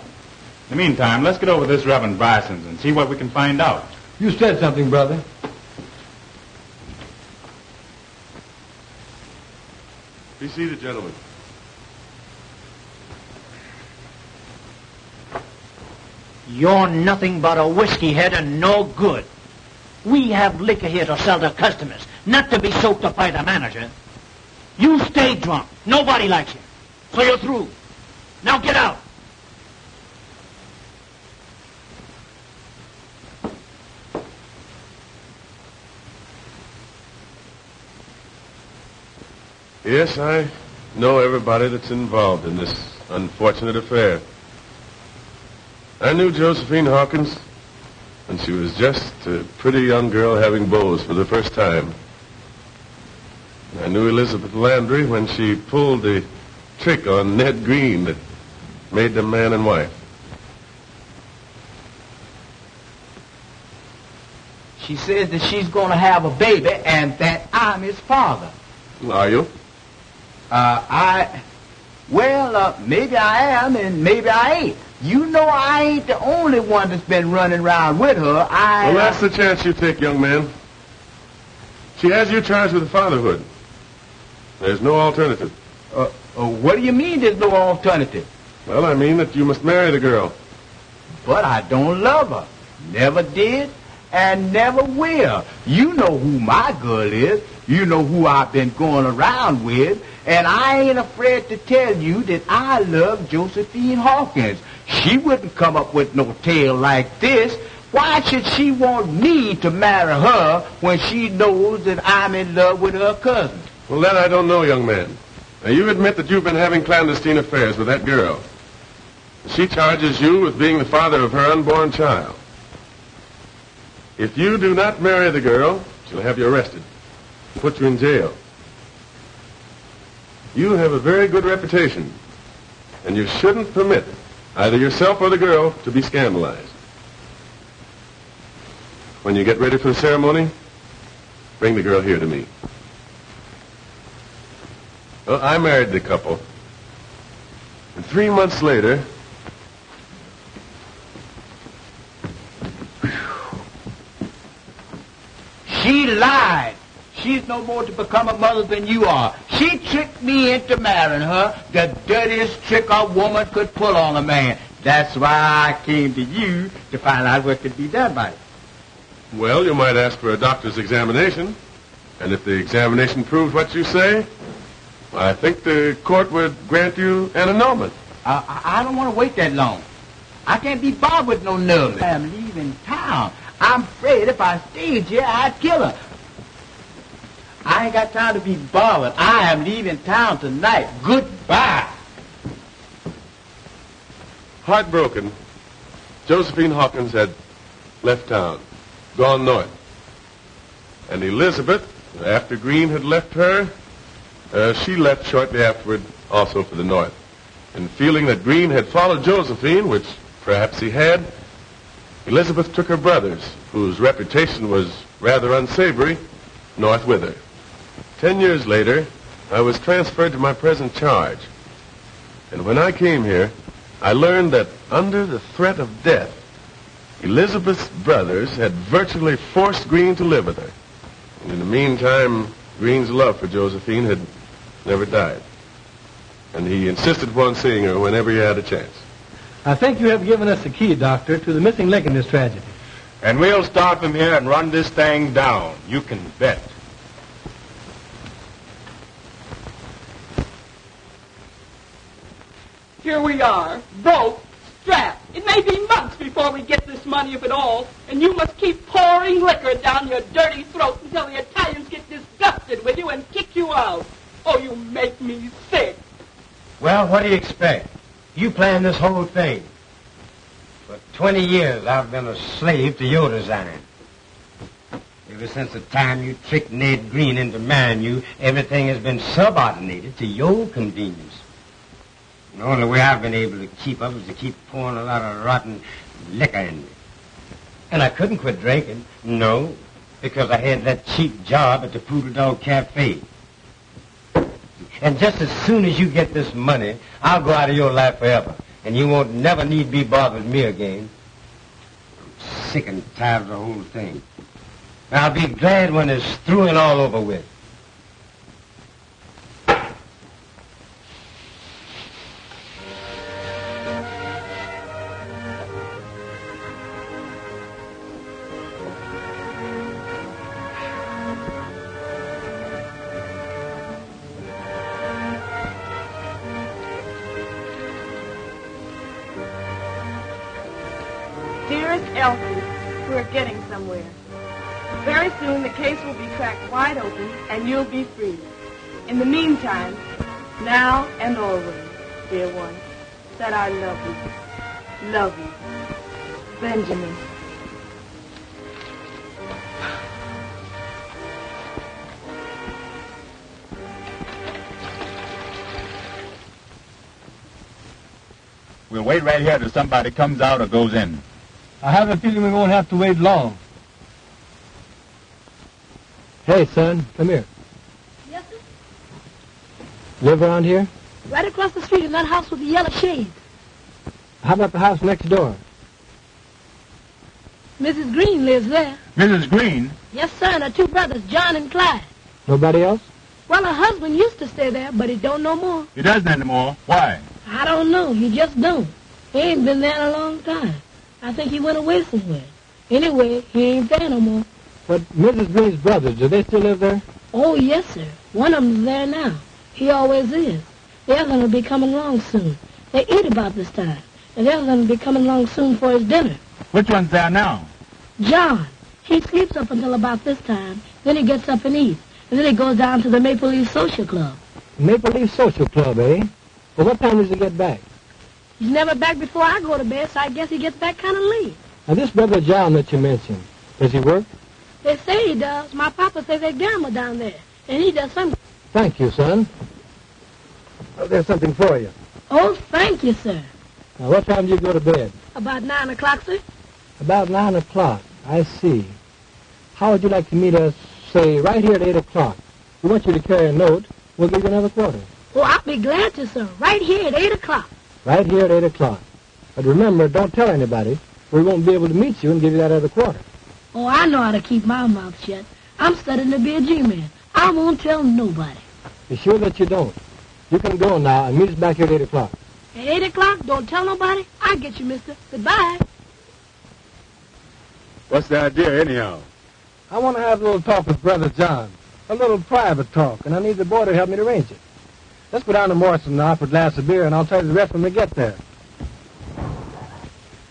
In the meantime, let's get over this Reverend Bryson's and see what we can find out. You said something, brother. Be seated, gentlemen. You're nothing but a whiskey head and no good. We have liquor here to sell to customers, not to be soaked up by the manager. You stay drunk. Nobody likes you. So you're through. Now get out. Yes, I know everybody that's involved in this unfortunate affair. I knew Josephine Hawkins when she was just a pretty young girl having beaus for the first time. I knew Elizabeth Landry when she pulled the trick on Ned Green that made them man and wife. She says that she's going to have a baby and that I'm his father. Are you? Maybe I am and maybe I ain't. You know I ain't the only one that's been running around with her. Well, that's the chance you take, young man. She has you charged with fatherhood. There's no alternative. What do you mean there's no alternative? Well, I mean that you must marry the girl. But I don't love her. Never did and never will. You know who my girl is. You know who I've been going around with. And I ain't afraid to tell you that I love Josephine Hawkins. She wouldn't come up with no tale like this. Why should she want me to marry her when she knows that I'm in love with her cousin? Well, that I don't know, young man. Now, you admit that you've been having clandestine affairs with that girl. She charges you with being the father of her unborn child. If you do not marry the girl, she'll have you arrested and put you in jail. You have a very good reputation, and you shouldn't permit either yourself or the girl to be scandalized. When you get ready for the ceremony, bring the girl here to me. Well, I married the couple. And 3 months later, she lied. She's no more to become a mother than you are. She tricked me into marrying her, the dirtiest trick a woman could pull on a man. That's why I came to you to find out what could be done by it. well, you might ask for a doctor's examination. And if the examination proves what you say, I think the court would grant you an annulment. I don't want to wait that long. I can't be bothered with no nerves. I'm leaving town. I'm afraid if I stayed here, I'd kill her. I ain't got time to be bothered. I am leaving town tonight. Goodbye. Heartbroken, Josephine Hawkins had left town, gone north. And Elizabeth, after Green had left her, she left shortly afterward also for the north. And feeling that Green had followed Josephine, which perhaps he had, Elizabeth took her brothers, whose reputation was rather unsavory, north with her. 10 years later, I was transferred to my present charge. And when I came here, I learned that under the threat of death, Elizabeth's brothers had virtually forced Green to live with her. And in the meantime, Green's love for Josephine had never died. And he insisted upon seeing her whenever he had a chance. I think you have given us the key, Doctor, to the missing link in this tragedy. And we'll start from here and run this thing down. You can bet. Here we are, broke, strapped. It may be months before we get this money, if at all, and you must keep pouring liquor down your dirty throat until the Italians get disgusted with you and kick you out. Oh, you make me sick. Well, what do you expect? You planned this whole thing. For 20 years, I've been a slave to your design. Ever since the time you tricked Ned Green into marrying you, everything has been subordinated to your convenience. The only way I've been able to keep up is to keep pouring a lot of rotten liquor in me. And I couldn't quit drinking. No, because I had that cheap job at the Poodle Dog Cafe. And just as soon as you get this money, I'll go out of your life forever. And you won't never need be bothered with me again. I'm sick and tired of the whole thing. And I'll be glad when it's through and all over with. Dearest Elsie, we're getting somewhere. Very soon the case will be cracked wide open and you'll be free. In the meantime, now and always, dear one, that I love you. Love you. Benjamin. We'll wait right here till somebody comes out or goes in. I have a feeling we won't have to wait long. Hey, son, come here. Yes, sir? Live around here? Right across the street in that house with the yellow shades. How about the house next door? Mrs. Green lives there. Mrs. Green? Yes, sir, and her two brothers, John and Clyde. Nobody else? Well, her husband used to stay there, but he don't no more. He doesn't anymore. Why? I don't know. He just don't. He ain't been there in a long time. I think he went away somewhere. Anyway, he ain't there no more. But Mrs. Green's brothers, do they still live there? Oh, yes, sir. One of them's there now. He always is. The other one will be coming along soon. They eat about this time. And the other one will be coming along soon for his dinner. Which one's there now? John. He sleeps up until about this time. Then he gets up and eats. And then he goes down to the Maple Leaf Social Club. Maple Leaf Social Club, eh? Well, what time does he get back? He's never back before I go to bed, so I guess he gets back kind of late. Now, this brother John that you mentioned, does he work? They say he does. My papa says they gamble down there. And he does something. Thank you, son. Well, there's something for you. Oh, thank you, sir. Now, what time do you go to bed? About 9 o'clock, sir. About 9 o'clock. I see. How would you like to meet us, say, right here at 8 o'clock? We want you to carry a note. We'll give you another quarter. Oh, I'll be glad to, sir. Right here at 8 o'clock. Right here at 8 o'clock. But remember, don't tell anybody. We won't be able to meet you and give you that other quarter. Oh, I know how to keep my mouth shut. I'm studying to be a G-man. I won't tell nobody. Be sure that you don't. You can go now and meet us back here at 8 o'clock. At 8 o'clock, don't tell nobody. I'll get you, mister. Goodbye. What's the idea, anyhow? I want to have a little talk with Brother John. A little private talk, and I need the boy to help me to arrange it. Let's go down to Morrison now for a glass of beer, and I'll tell you the rest when we get there.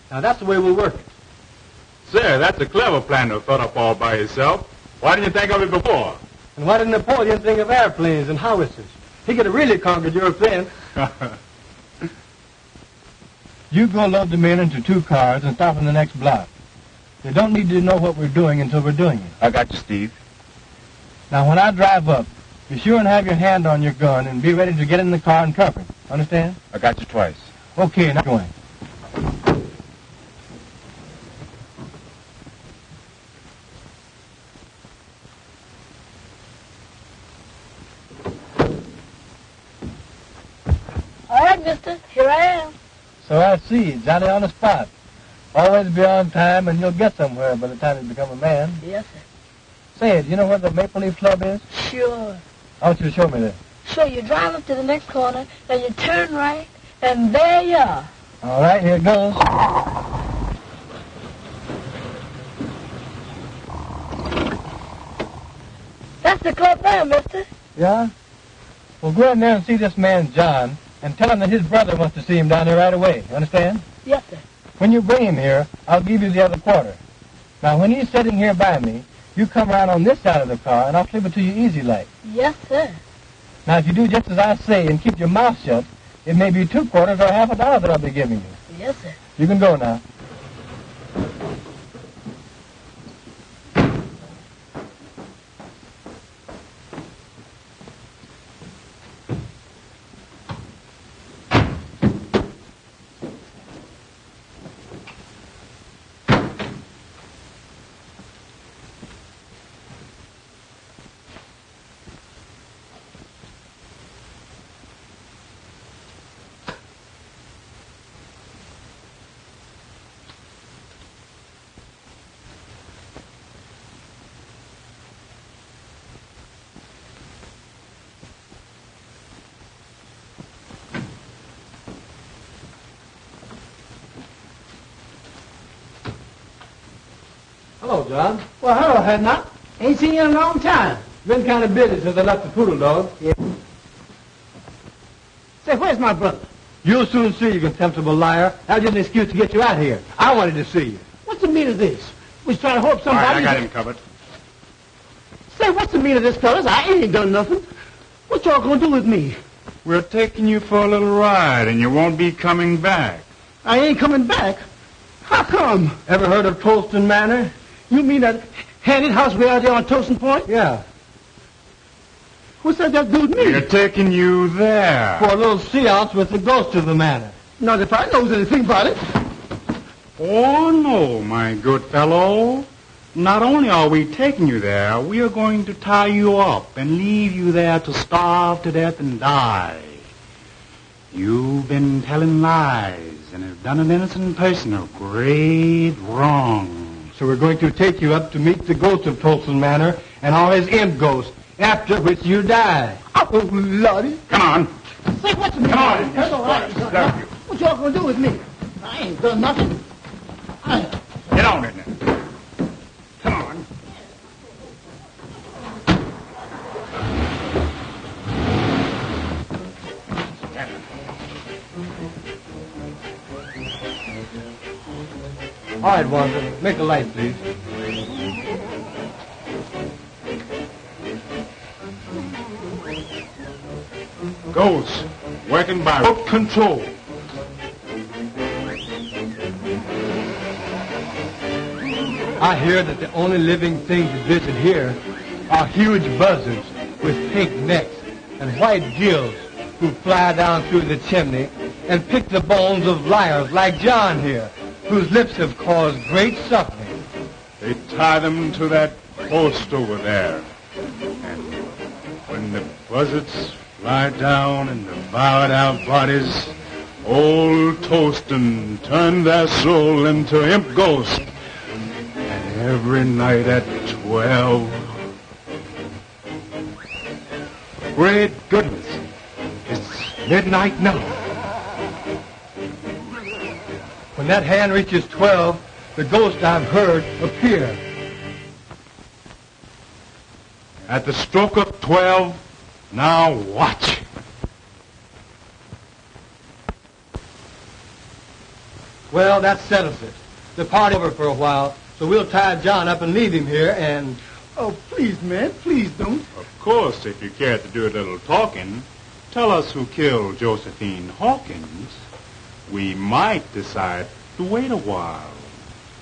Now, that's the way we'll work it. Sir, that's a clever plan to have thought up all by yourself. Why didn't you think of it before? And why didn't Napoleon think of airplanes and howitzers? He could have really conquered Europe then. You go load the men into 2 cars and stop in the next block. They don't need to know what we're doing until we're doing it. I got you, Steve. Now, when I drive up, be sure and have your hand on your gun and be ready to get in the car and cover it. Understand? I got you twice. Okay, now going. All right, mister. Here I am. So I see. Johnny on the spot. Always be on time, and you'll get somewhere by the time you become a man. Yes, sir. Say, do you know where the Maple Leaf Club is? Sure. I want you to show me that. So you drive up to the next corner, then you turn right, and there you are. All right, here it goes. That's the club there, mister. Yeah? Well, go in there and see this man, John, and tell him that his brother wants to see him down there right away. You understand? Yes, sir. When you bring him here, I'll give you the other quarter. Now, when he's sitting here by me, you come around on this side of the car, and I'll slip it to you easy like. Yes, sir. Now, if you do just as I say and keep your mouth shut, it may be 2 quarters or half a dollar that I'll be giving you. Yes, sir. You can go now. Hello, John. Well, hello, Edna. Ain't seen you in a long time. Been kind of busy since I left the poodle dog. Yeah. Say, where's my brother? You'll soon see, you contemptible liar. That was just an excuse to get you out here. I wanted to see you. What's the meaning of this? We was trying to hope somebody... All right, I got him covered. Say, what's the meaning of this, fellas? I ain't done nothing. What y'all gonna do with me? We're taking you for a little ride, and you won't be coming back. I ain't coming back. How come? Ever heard of Tolston Manor? You mean that handy house way out there on Tolston Point? Yeah. What's that got to do with me? We're taking you there. For a little seance with the ghost of the manor. Not if I knows anything about it. Oh, no, my good fellow. Not only are we taking you there, we are going to tie you up and leave you there to starve to death and die. You've been telling lies and have done an innocent person a great wrong. So we're going to take you up to meet the ghost of Tolston Manor and all his imp ghosts, after which you die. Oh, Lordy. Come on. Say, what's the meaning? Come on. What y'all gonna do with me? I ain't done nothing. Get on, Edna. Come on. All right, Walter. Make a light, please. Ghosts, working by rope control. I hear that the only living things that visit here are huge buzzards with pink necks and white gills who fly down through the chimney and pick the bones of liars like John here, whose lips have caused great suffering. They tie them to that post over there. And when the buzzards fly down and devour our bodies, old Tolston turned their soul into imp ghosts. And every night at 12... Great goodness, it's midnight now. When that hand reaches 12, the ghost I've heard appear. At the stroke of 12, now watch. Well, that settles it. The party over for a while, so we'll tie John up and leave him here and... Oh, please, man, please don't. Of course, if you care to do a little talking, tell us who killed Josephine Hawkins. We might decide to wait a while.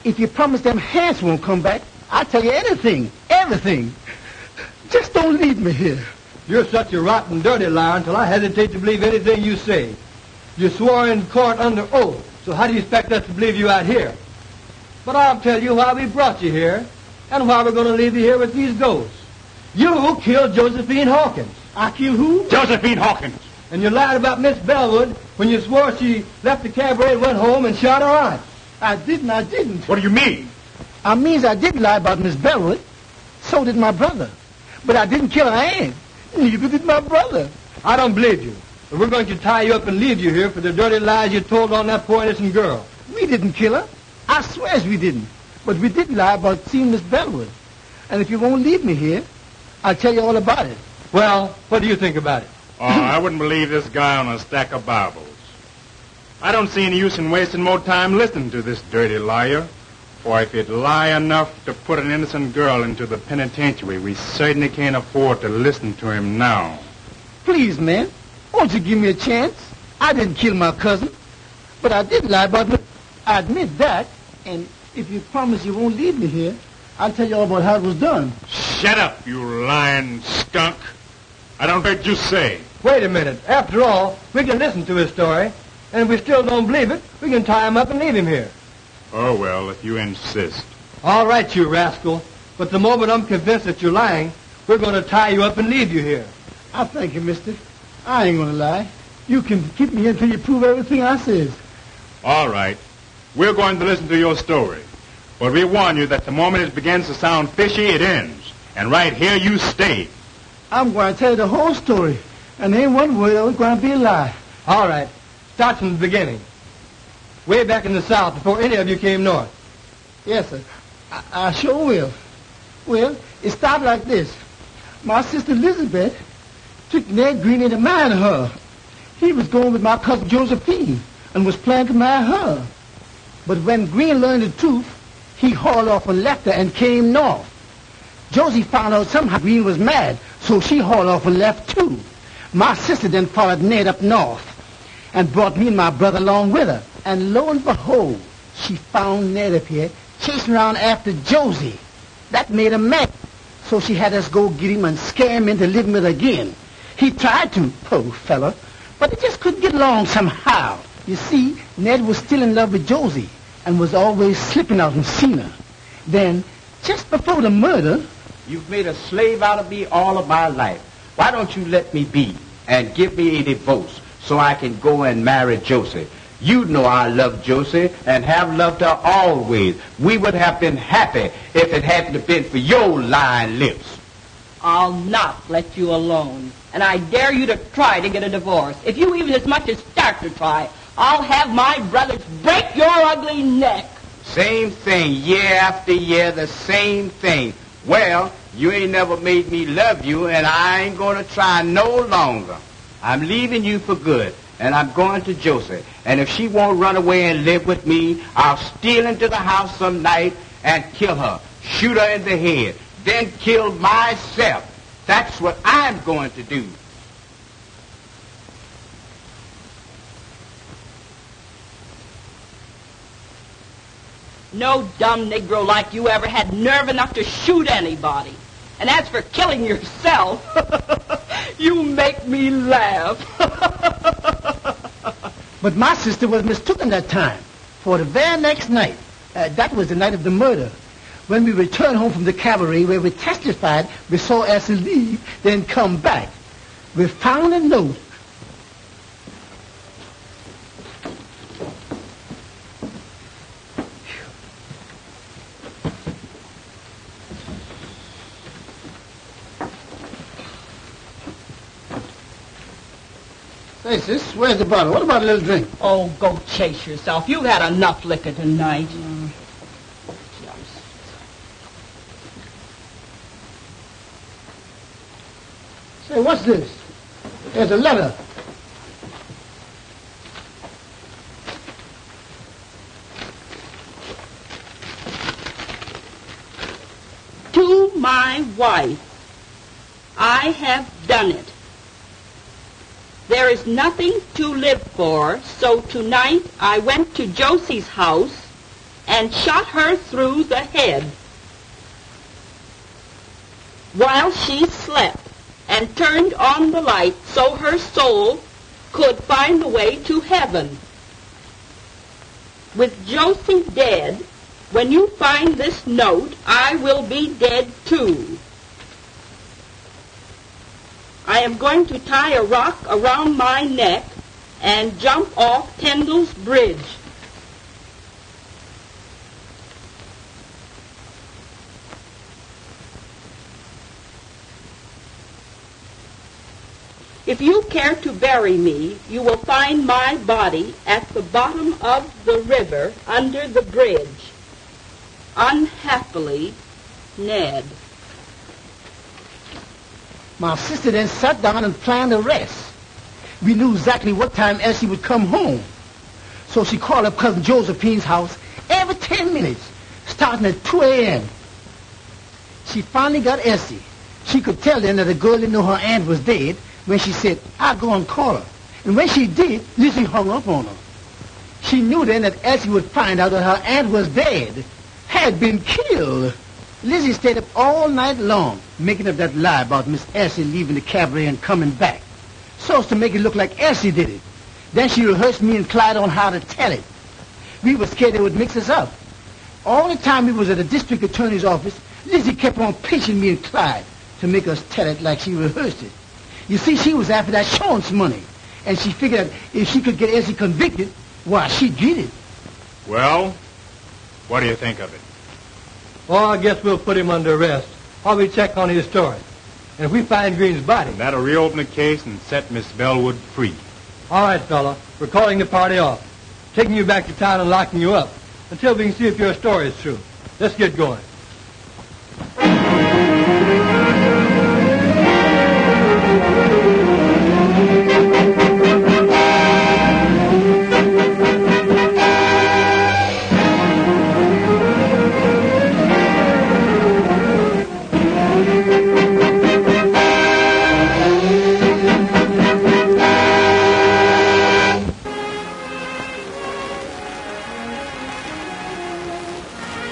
If you promise them hands won't come back, I'll tell you anything, everything. Just don't leave me here. You're such a rotten, dirty liar until I hesitate to believe anything you say. You swore in court under oath, so how do you expect us to believe you out here? But I'll tell you why we brought you here, and why we're going to leave you here with these ghosts. You killed Josephine Hawkins. I killed who? Josephine Hawkins. And you lied about Miss Bellwood when you swore she left the cabaret and went home and shot her aunt. I didn't. What do you mean? I means I did lie about Miss Bellwood. So did my brother. But I didn't kill her aunt. Neither did my brother. I don't believe you. But we're going to tie you up and leave you here for the dirty lies you told on that poor innocent girl. We didn't kill her. I swears we didn't. But we did lie about seeing Miss Bellwood. And if you won't leave me here, I'll tell you all about it. Well, what do you think about it? Oh, I wouldn't believe this guy on a stack of Bibles. I don't see any use in wasting more time listening to this dirty liar. For if he'd lie enough to put an innocent girl into the penitentiary, we certainly can't afford to listen to him now. Please, man, won't you give me a chance? I didn't kill my cousin, but I did lie about her. I admit that, and if you promise you won't leave me here, I'll tell you all about how it was done. Shut up, you lying skunk. I don't heard you say. Wait a minute. After all, we can listen to his story, and if we still don't believe it, we can tie him up and leave him here. Oh, well, if you insist. All right, you rascal. But the moment I'm convinced that you're lying, we're going to tie you up and leave you here. I thank you, mister. I ain't going to lie. You can keep me here until you prove everything I says. All right. We're going to listen to your story. But we warn you that the moment it begins to sound fishy, it ends. And right here you stay. I'm going to tell you the whole story. And there ain't one word that was going to be a lie. All right. Start from the beginning. Way back in the South, before any of you came north. Yes, sir. I sure will. Well, it started like this. My sister Elizabeth took Ned Green into marrying her. He was going with my cousin Josephine and was planning to marry her. But when Green learned the truth, he hauled off and left her and came north. Josie found out somehow Green was mad, so she hauled off and left too. My sister then followed Ned up north and brought me and my brother along with her. And lo and behold, she found Ned up here chasing around after Josie. That made her mad. So she had us go get him and scare him into living with her again. He tried to, poor fella, but he just couldn't get along somehow. You see, Ned was still in love with Josie and was always slipping out and seen her. Then, just before the murder... You've made a slave out of me all of my life. Why don't you let me be and give me a divorce so I can go and marry Josie? You know I love Josie and have loved her always. We would have been happy if it hadn't been for your lying lips. I'll not let you alone. And I dare you to try to get a divorce. If you even as much as start to try, I'll have my brothers break your ugly neck. Same thing, year after year, the same thing. Well, you ain't never made me love you, and I ain't going to try no longer. I'm leaving you for good, and I'm going to Josie. And if she won't run away and live with me, I'll steal into the house some night and kill her, shoot her in the head, then kill myself. That's what I'm going to do. No dumb Negro like you ever had nerve enough to shoot anybody. And as for killing yourself, you make me laugh. But my sister was mistaken that time. For the very next night, that was the night of the murder, when we returned home from the cabaret where we testified we saw Elsie leave, then come back. We found a note. Hey, sis, where's the bottle? What about a little drink? Oh, go chase yourself. You've had enough liquor tonight. Say, what's this? There's a letter. To my wife, I have done it. There is nothing to live for, so tonight I went to Josie's house and shot her through the head while she slept, and turned on the light so her soul could find the way to heaven. With Josie dead, when you find this note, I will be dead too. I am going to tie a rock around my neck and jump off Kendall's Bridge. If you care to bury me, you will find my body at the bottom of the river under the bridge. Unhappily, Ned. My sister then sat down and planned the rest. We knew exactly what time Elsie would come home. So she called up Cousin Josephine's house every 10 minutes, starting at 2 a.m. She finally got Elsie. She could tell then that the girl didn't know her aunt was dead when she said, I'll go and call her. And when she did, Lizzie hung up on her. She knew then that Elsie would find out that her aunt was dead, had been killed. Lizzie stayed up all night long, making up that lie about Miss Elsie leaving the cabaret and coming back, so as to make it look like Elsie did it. Then she rehearsed me and Clyde on how to tell it. We were scared they would mix us up. All the time we was at the district attorney's office, Lizzie kept on pinching me and Clyde to make us tell it like she rehearsed it. You see, she was after that insurance money, and she figured that if she could get Elsie convicted, why, she'd get it. Well, what do you think of it? Well, I guess we'll put him under arrest while we check on his story. And if we find Green's body... That'll reopen the case and set Miss Bellwood free. All right, fella. We're calling the party off, taking you back to town and locking you up until we can see if your story is true. Let's get going.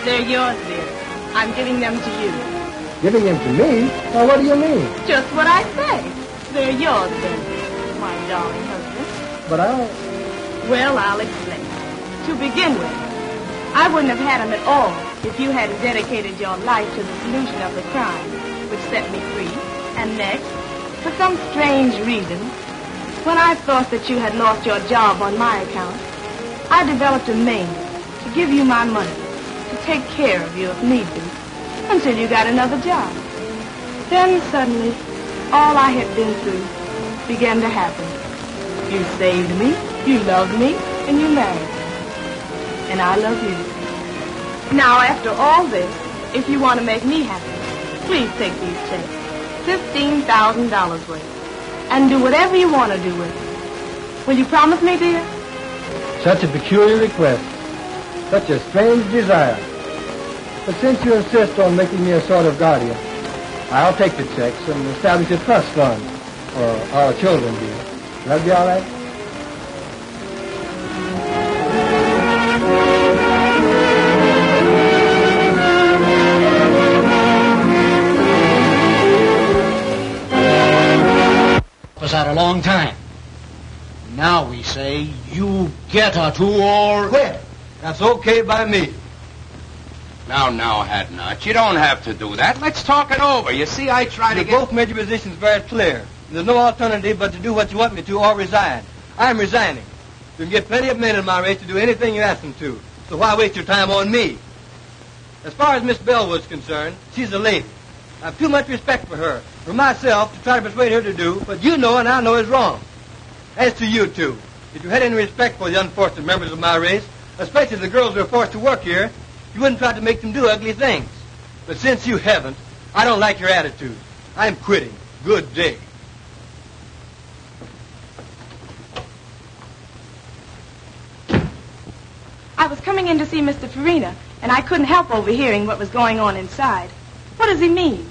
They're yours, dear. I'm giving them to you. Giving them to me? Now, what do you mean? Just what I say. They're yours, then, my darling husband. But Well, I'll explain. To begin with, I wouldn't have had them at all if you hadn't dedicated your life to the solution of the crime, which set me free. And next, for some strange reason, when I thought that you had lost your job on my account, I developed a means to give you my money, to take care of you if need be, until you got another job. Then suddenly, all I had been through began to happen. You saved me, you loved me, and you married me. And I love you. Now, after all this, if you want to make me happy, please take these checks, $15,000 worth, and do whatever you want to do with it. Will you promise me, dear? Such a peculiar request. Such a strange desire. But since you insist on making me a sort of guardian, I'll take the checks and establish a trust fund for our children, dear. Will that be all right? Was that a long time? Now we say you get her to or... Quit. That's okay by me. Now, Edna, you don't have to do that. Let's talk it over. You see, I try to You get... both made your positions very clear. There's no alternative but to do what you want me to or resign. I'm resigning. You can get plenty of men in my race to do anything you ask them to. So why waste your time on me? As far as Miss Bellwood's concerned, she's a lady. I have too much respect for her, for myself, to try to persuade her to do what you know and I know is wrong. As to you two, if you had any respect for the unfortunate members of my race, especially the girls who are forced to work here, you wouldn't try to make them do ugly things. But since you haven't, I don't like your attitude. I'm quitting. Good day. I was coming in to see Mr. Farina, and I couldn't help overhearing what was going on inside. What does he mean?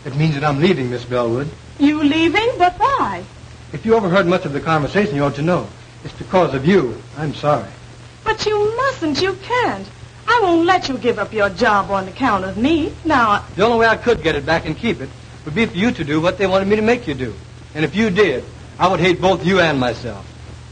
It means that I'm leaving, Miss Bellwood. You leaving? But why? If you overheard much of the conversation, you ought to know. It's because of you. I'm sorry. But you mustn't. You can't. I won't let you give up your job on account of me. Now, The only way I could get it back and keep it would be for you to do what they wanted me to make you do. And if you did, I would hate both you and myself.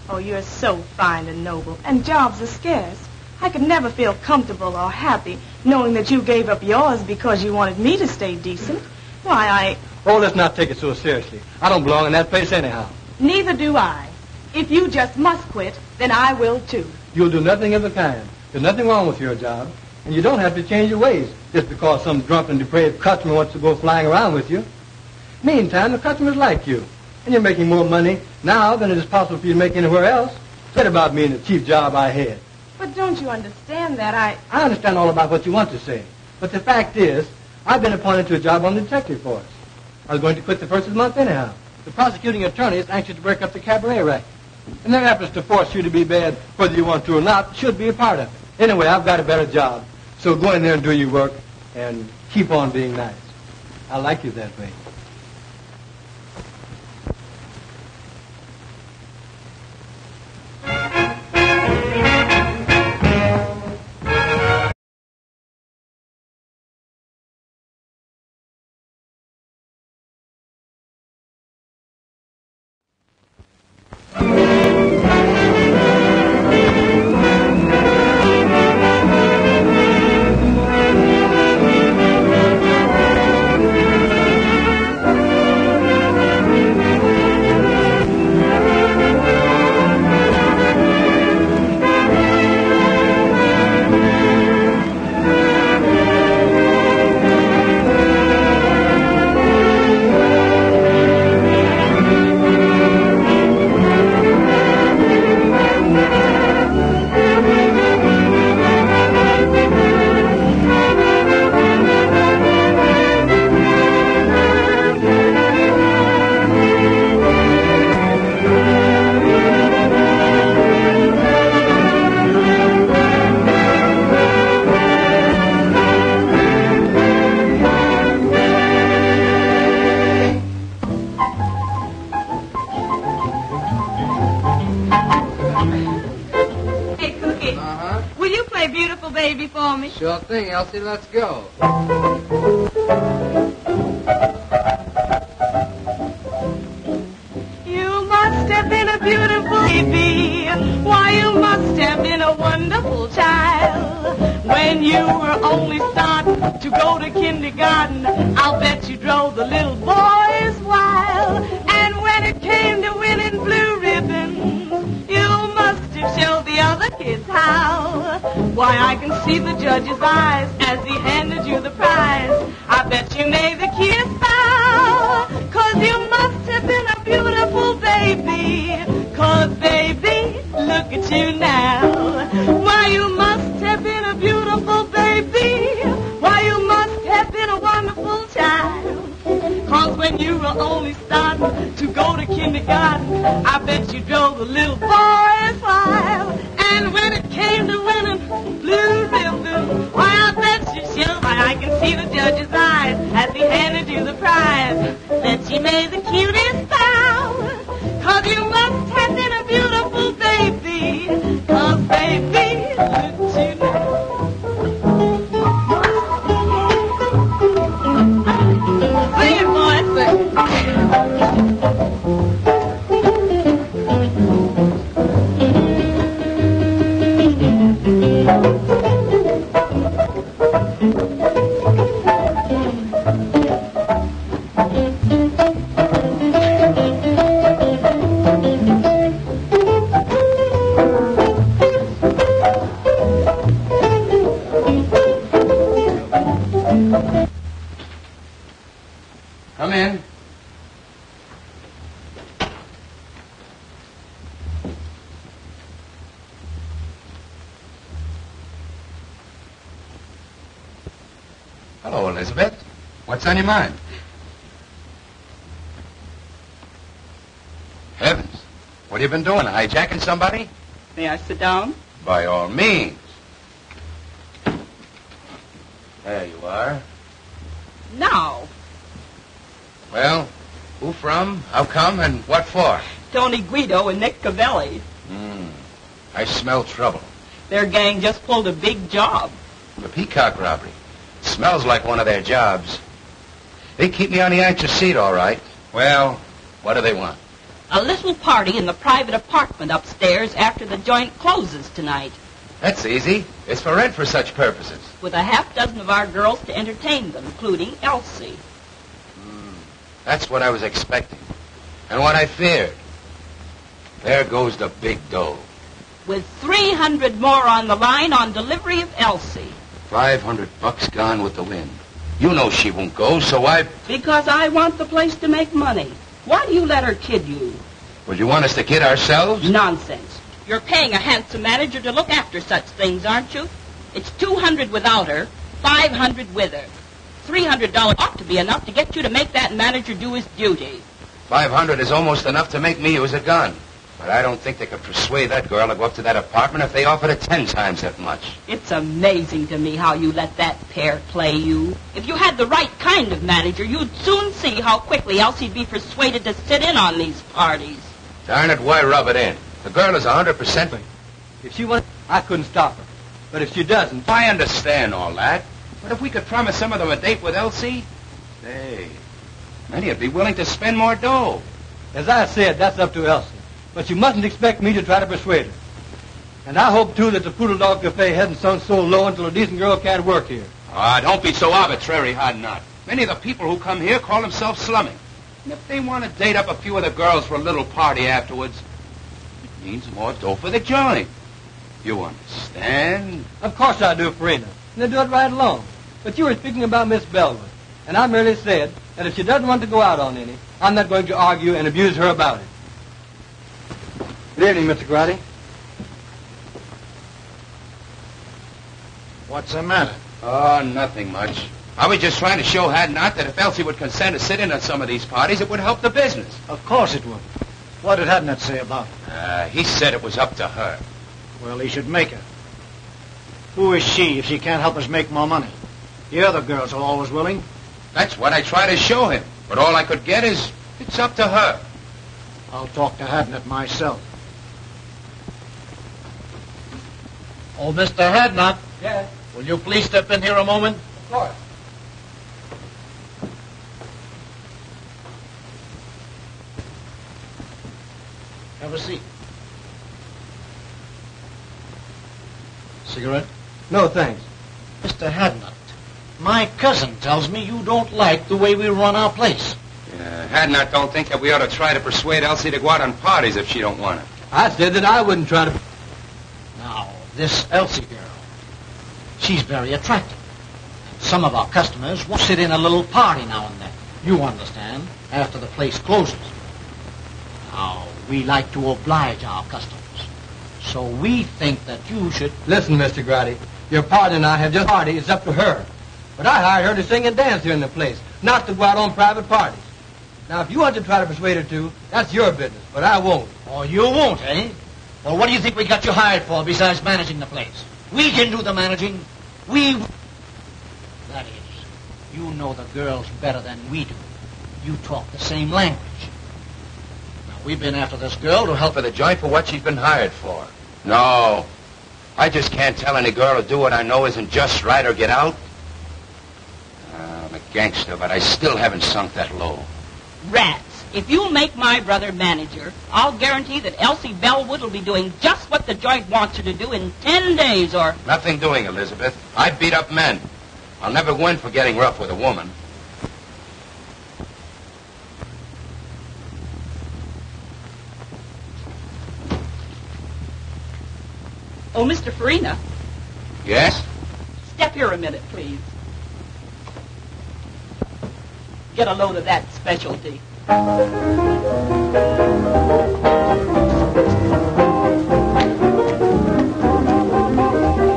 oh, you're so fine and noble, and jobs are scarce. I could never feel comfortable or happy knowing that you gave up yours because you wanted me to stay decent. Why, Oh, let's not take it so seriously. I don't belong in that place anyhow. neither do I. If you just must quit, then I will too. You'll do nothing of the kind. There's nothing wrong with your job. And you don't have to change your ways just because some drunken, depraved customer wants to go flying around with you. Meantime, the customers like you. And you're making more money now than it is possible for you to make anywhere else. Forget about me and the cheap job I had. But don't you understand that I understand all about what you want to say. But the fact is, I've been appointed to a job on the detective force. I was going to quit the first of the month anyhow. The prosecuting attorney is anxious to break up the cabaret racket. And their efforts to force you to be bad, whether you want to or not, should be a part of it. Anyway, I've got a better job. So go in there and do your work and keep on being nice. I like you that way. play Beautiful Baby for me? Sure thing, Elsie. Let's go. You must have been a beautiful baby. Why, you must have been a wonderful child. When you were only starting to go to kindergarten, I'll bet you drove the little boys wild. And when it came to winning blue ribbons, you must have showed the other kids how. Why, I can see the judge's eyes as he handed you the prize. I bet you made the kids bow, 'cause you must have been a beautiful baby. 'Cause baby, look at you now. Why, you must have been a beautiful baby. Why, you must have been a wonderful child. 'Cause when you were only starting to go to kindergarten, I bet you drove the little boys wild. And when it came to winning blue ribbons, why, I bet you showed. Why, I can see the judge's eyes as he handed you the prize. That you made the cutest bow, 'cause you must have been a beautiful baby. 'Cause baby, look at you now. Sing it, boy, sing. Come in. Hello, Elizabeth. What's on your mind? Heavens. What have you been doing? Hijacking somebody? May I sit down? By all means. There you are. Now. Well, who from, how come, and what for? Tony Guido and Nick Cavelli. I smell trouble. Their gang just pulled a big job. The Peacock robbery. Smells like one of their jobs. They keep me on the anxious seat, all right. Well, what do they want? A little party in the private apartment upstairs after the joint closes tonight. That's easy. It's for rent for such purposes. With a half dozen of our girls to entertain them, including Elsie. That's what I was expecting. And what I feared. There goes the big dough. With 300 more on the line on delivery of Elsie. $500 gone with the wind. You know she won't go, so Because I want the place to make money. Why do you let her kid you? Well, you want us to kid ourselves? Nonsense. You're paying a handsome manager to look after such things, aren't you? It's $200 without her, $500 with her. $300 ought to be enough to get you to make that manager do his duty. $500 is almost enough to make me use a gun. But I don't think they could persuade that girl to go up to that apartment if they offered her 10 times that much. It's amazing to me how you let that pair play you. If you had the right kind of manager, you'd soon see how quickly Elsie'd be persuaded to sit in on these parties. Darn it, why rub it in? The girl is 100%. If she wants, I couldn't stop her. But if she doesn't... I understand all that. But if we could promise some of them a date with Elsie, hey, many would be willing to spend more dough. As I said, that's up to Elsie. But you mustn't expect me to try to persuade her. And I hope, too, that the Poodle Dog Cafe hasn't sunk so low until a decent girl can't work here. Don't be so arbitrary, hard not. Many of the people who come here call themselves slumming. And if they want to date up a few of the girls for a little party afterwards, it means more dough for the joint. You understand? Of course I do, Farina. And they do it right along. But you were speaking about Miss Bellwood. And I merely said that if she doesn't want to go out on any, I'm not going to argue and abuse her about it. Good evening, Mr. Grady. What's the matter? Oh, nothing much. I was just trying to show Hadnot that if Elsie would consent to sit in on some of these parties, it would help the business. Of course it would. What did Hadnot say about it? He said it was up to her. Well, he should make her. Who is she if she can't help us make more money? The other girls are always willing. That's what I try to show him. But all I could get is, it's up to her. I'll talk to Hadnot myself. Oh, Mr. Edna. Yes. Will you please step in here a moment? Of course. Have a seat. Cigarette? No, thanks. Mr. Hadnot, my cousin tells me you don't like the way we run our place. Hadnot don't think that we ought to try to persuade Elsie to go out on parties if she don't want it. I said that I wouldn't try to... Now, this Elsie girl, she's very attractive. Some of our customers will sit in a little party now and then. You understand, after the place closes. Now, we like to oblige our customers. So we think that you should... Listen, Mr. Grady, your partner and I have just party. It's up to her. But I hired her to sing and dance here in the place, not to go out on private parties. Now, if you want to try to persuade her to, that's your business, but I won't. Oh, you won't, eh? Well, what do you think we got you hired for besides managing the place? We can do the managing. That is, you know the girls better than we do. You talk the same language. Now, we've been after this girl to help For the joint for what she's been hired for. No. I just can't tell any girl to do what I know isn't just right or get out. I'm a gangster, but I still haven't sunk that low. Rats. If you'll make my brother manager, I'll guarantee that Elsie Bellwood will be doing just what the joint wants her to do in 10 days or... Nothing doing, Elizabeth. I beat up men. I'll never go in for getting rough with a woman. Oh, Mr. Farina, Yes? step here a minute, please. Get a load of that specialty.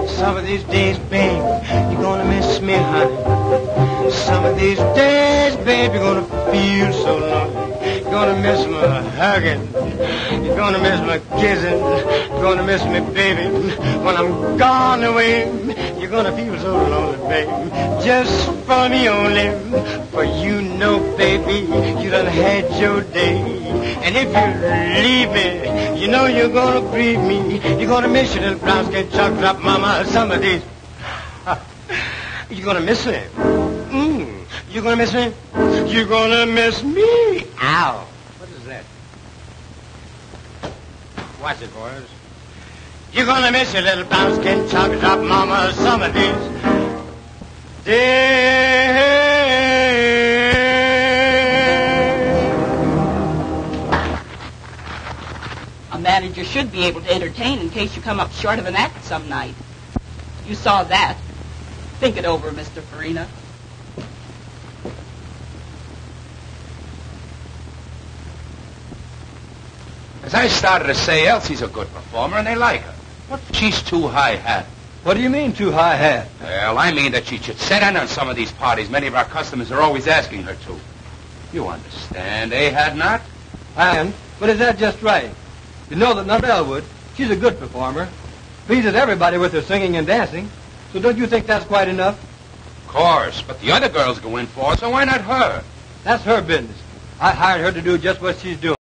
Some of these days, babe, you're gonna miss me, honey. Some of these days, babe, you're gonna feel so lonely. You're gonna miss my hugging. You're gonna miss my kissing. You're gonna miss me, baby. When I'm gone away, you're gonna feel so lonely, baby. Just for me only. For you know, baby, you done had your day. And if you leave me, you know you're gonna grieve me. You're gonna miss your little brown skin chocolate drop mama. Some of these. You're gonna miss me. You're gonna miss me? You're gonna miss me. Ow. What is that? Watch it, boys. You're gonna miss your little brown skin chocolate drop mama. Some of these days. A manager should be able to entertain in case you come up short of an act some night. You saw that. Think it over, Mr. Farina. As I started to say, Elsie's a good performer, and they like her. But she's too high-hat. What do you mean, too high-hat? Well, I mean that she should sit in on some of these parties many of our customers are always asking her to. You understand, eh, Hadnot? I am, but is that just right? You know that Nurse Bellwood, she's a good performer. Pleases everybody with her singing and dancing. So don't you think that's quite enough? Of course, but the other girls go in for it, so why not her? That's her business. I hired her to do just what she's doing.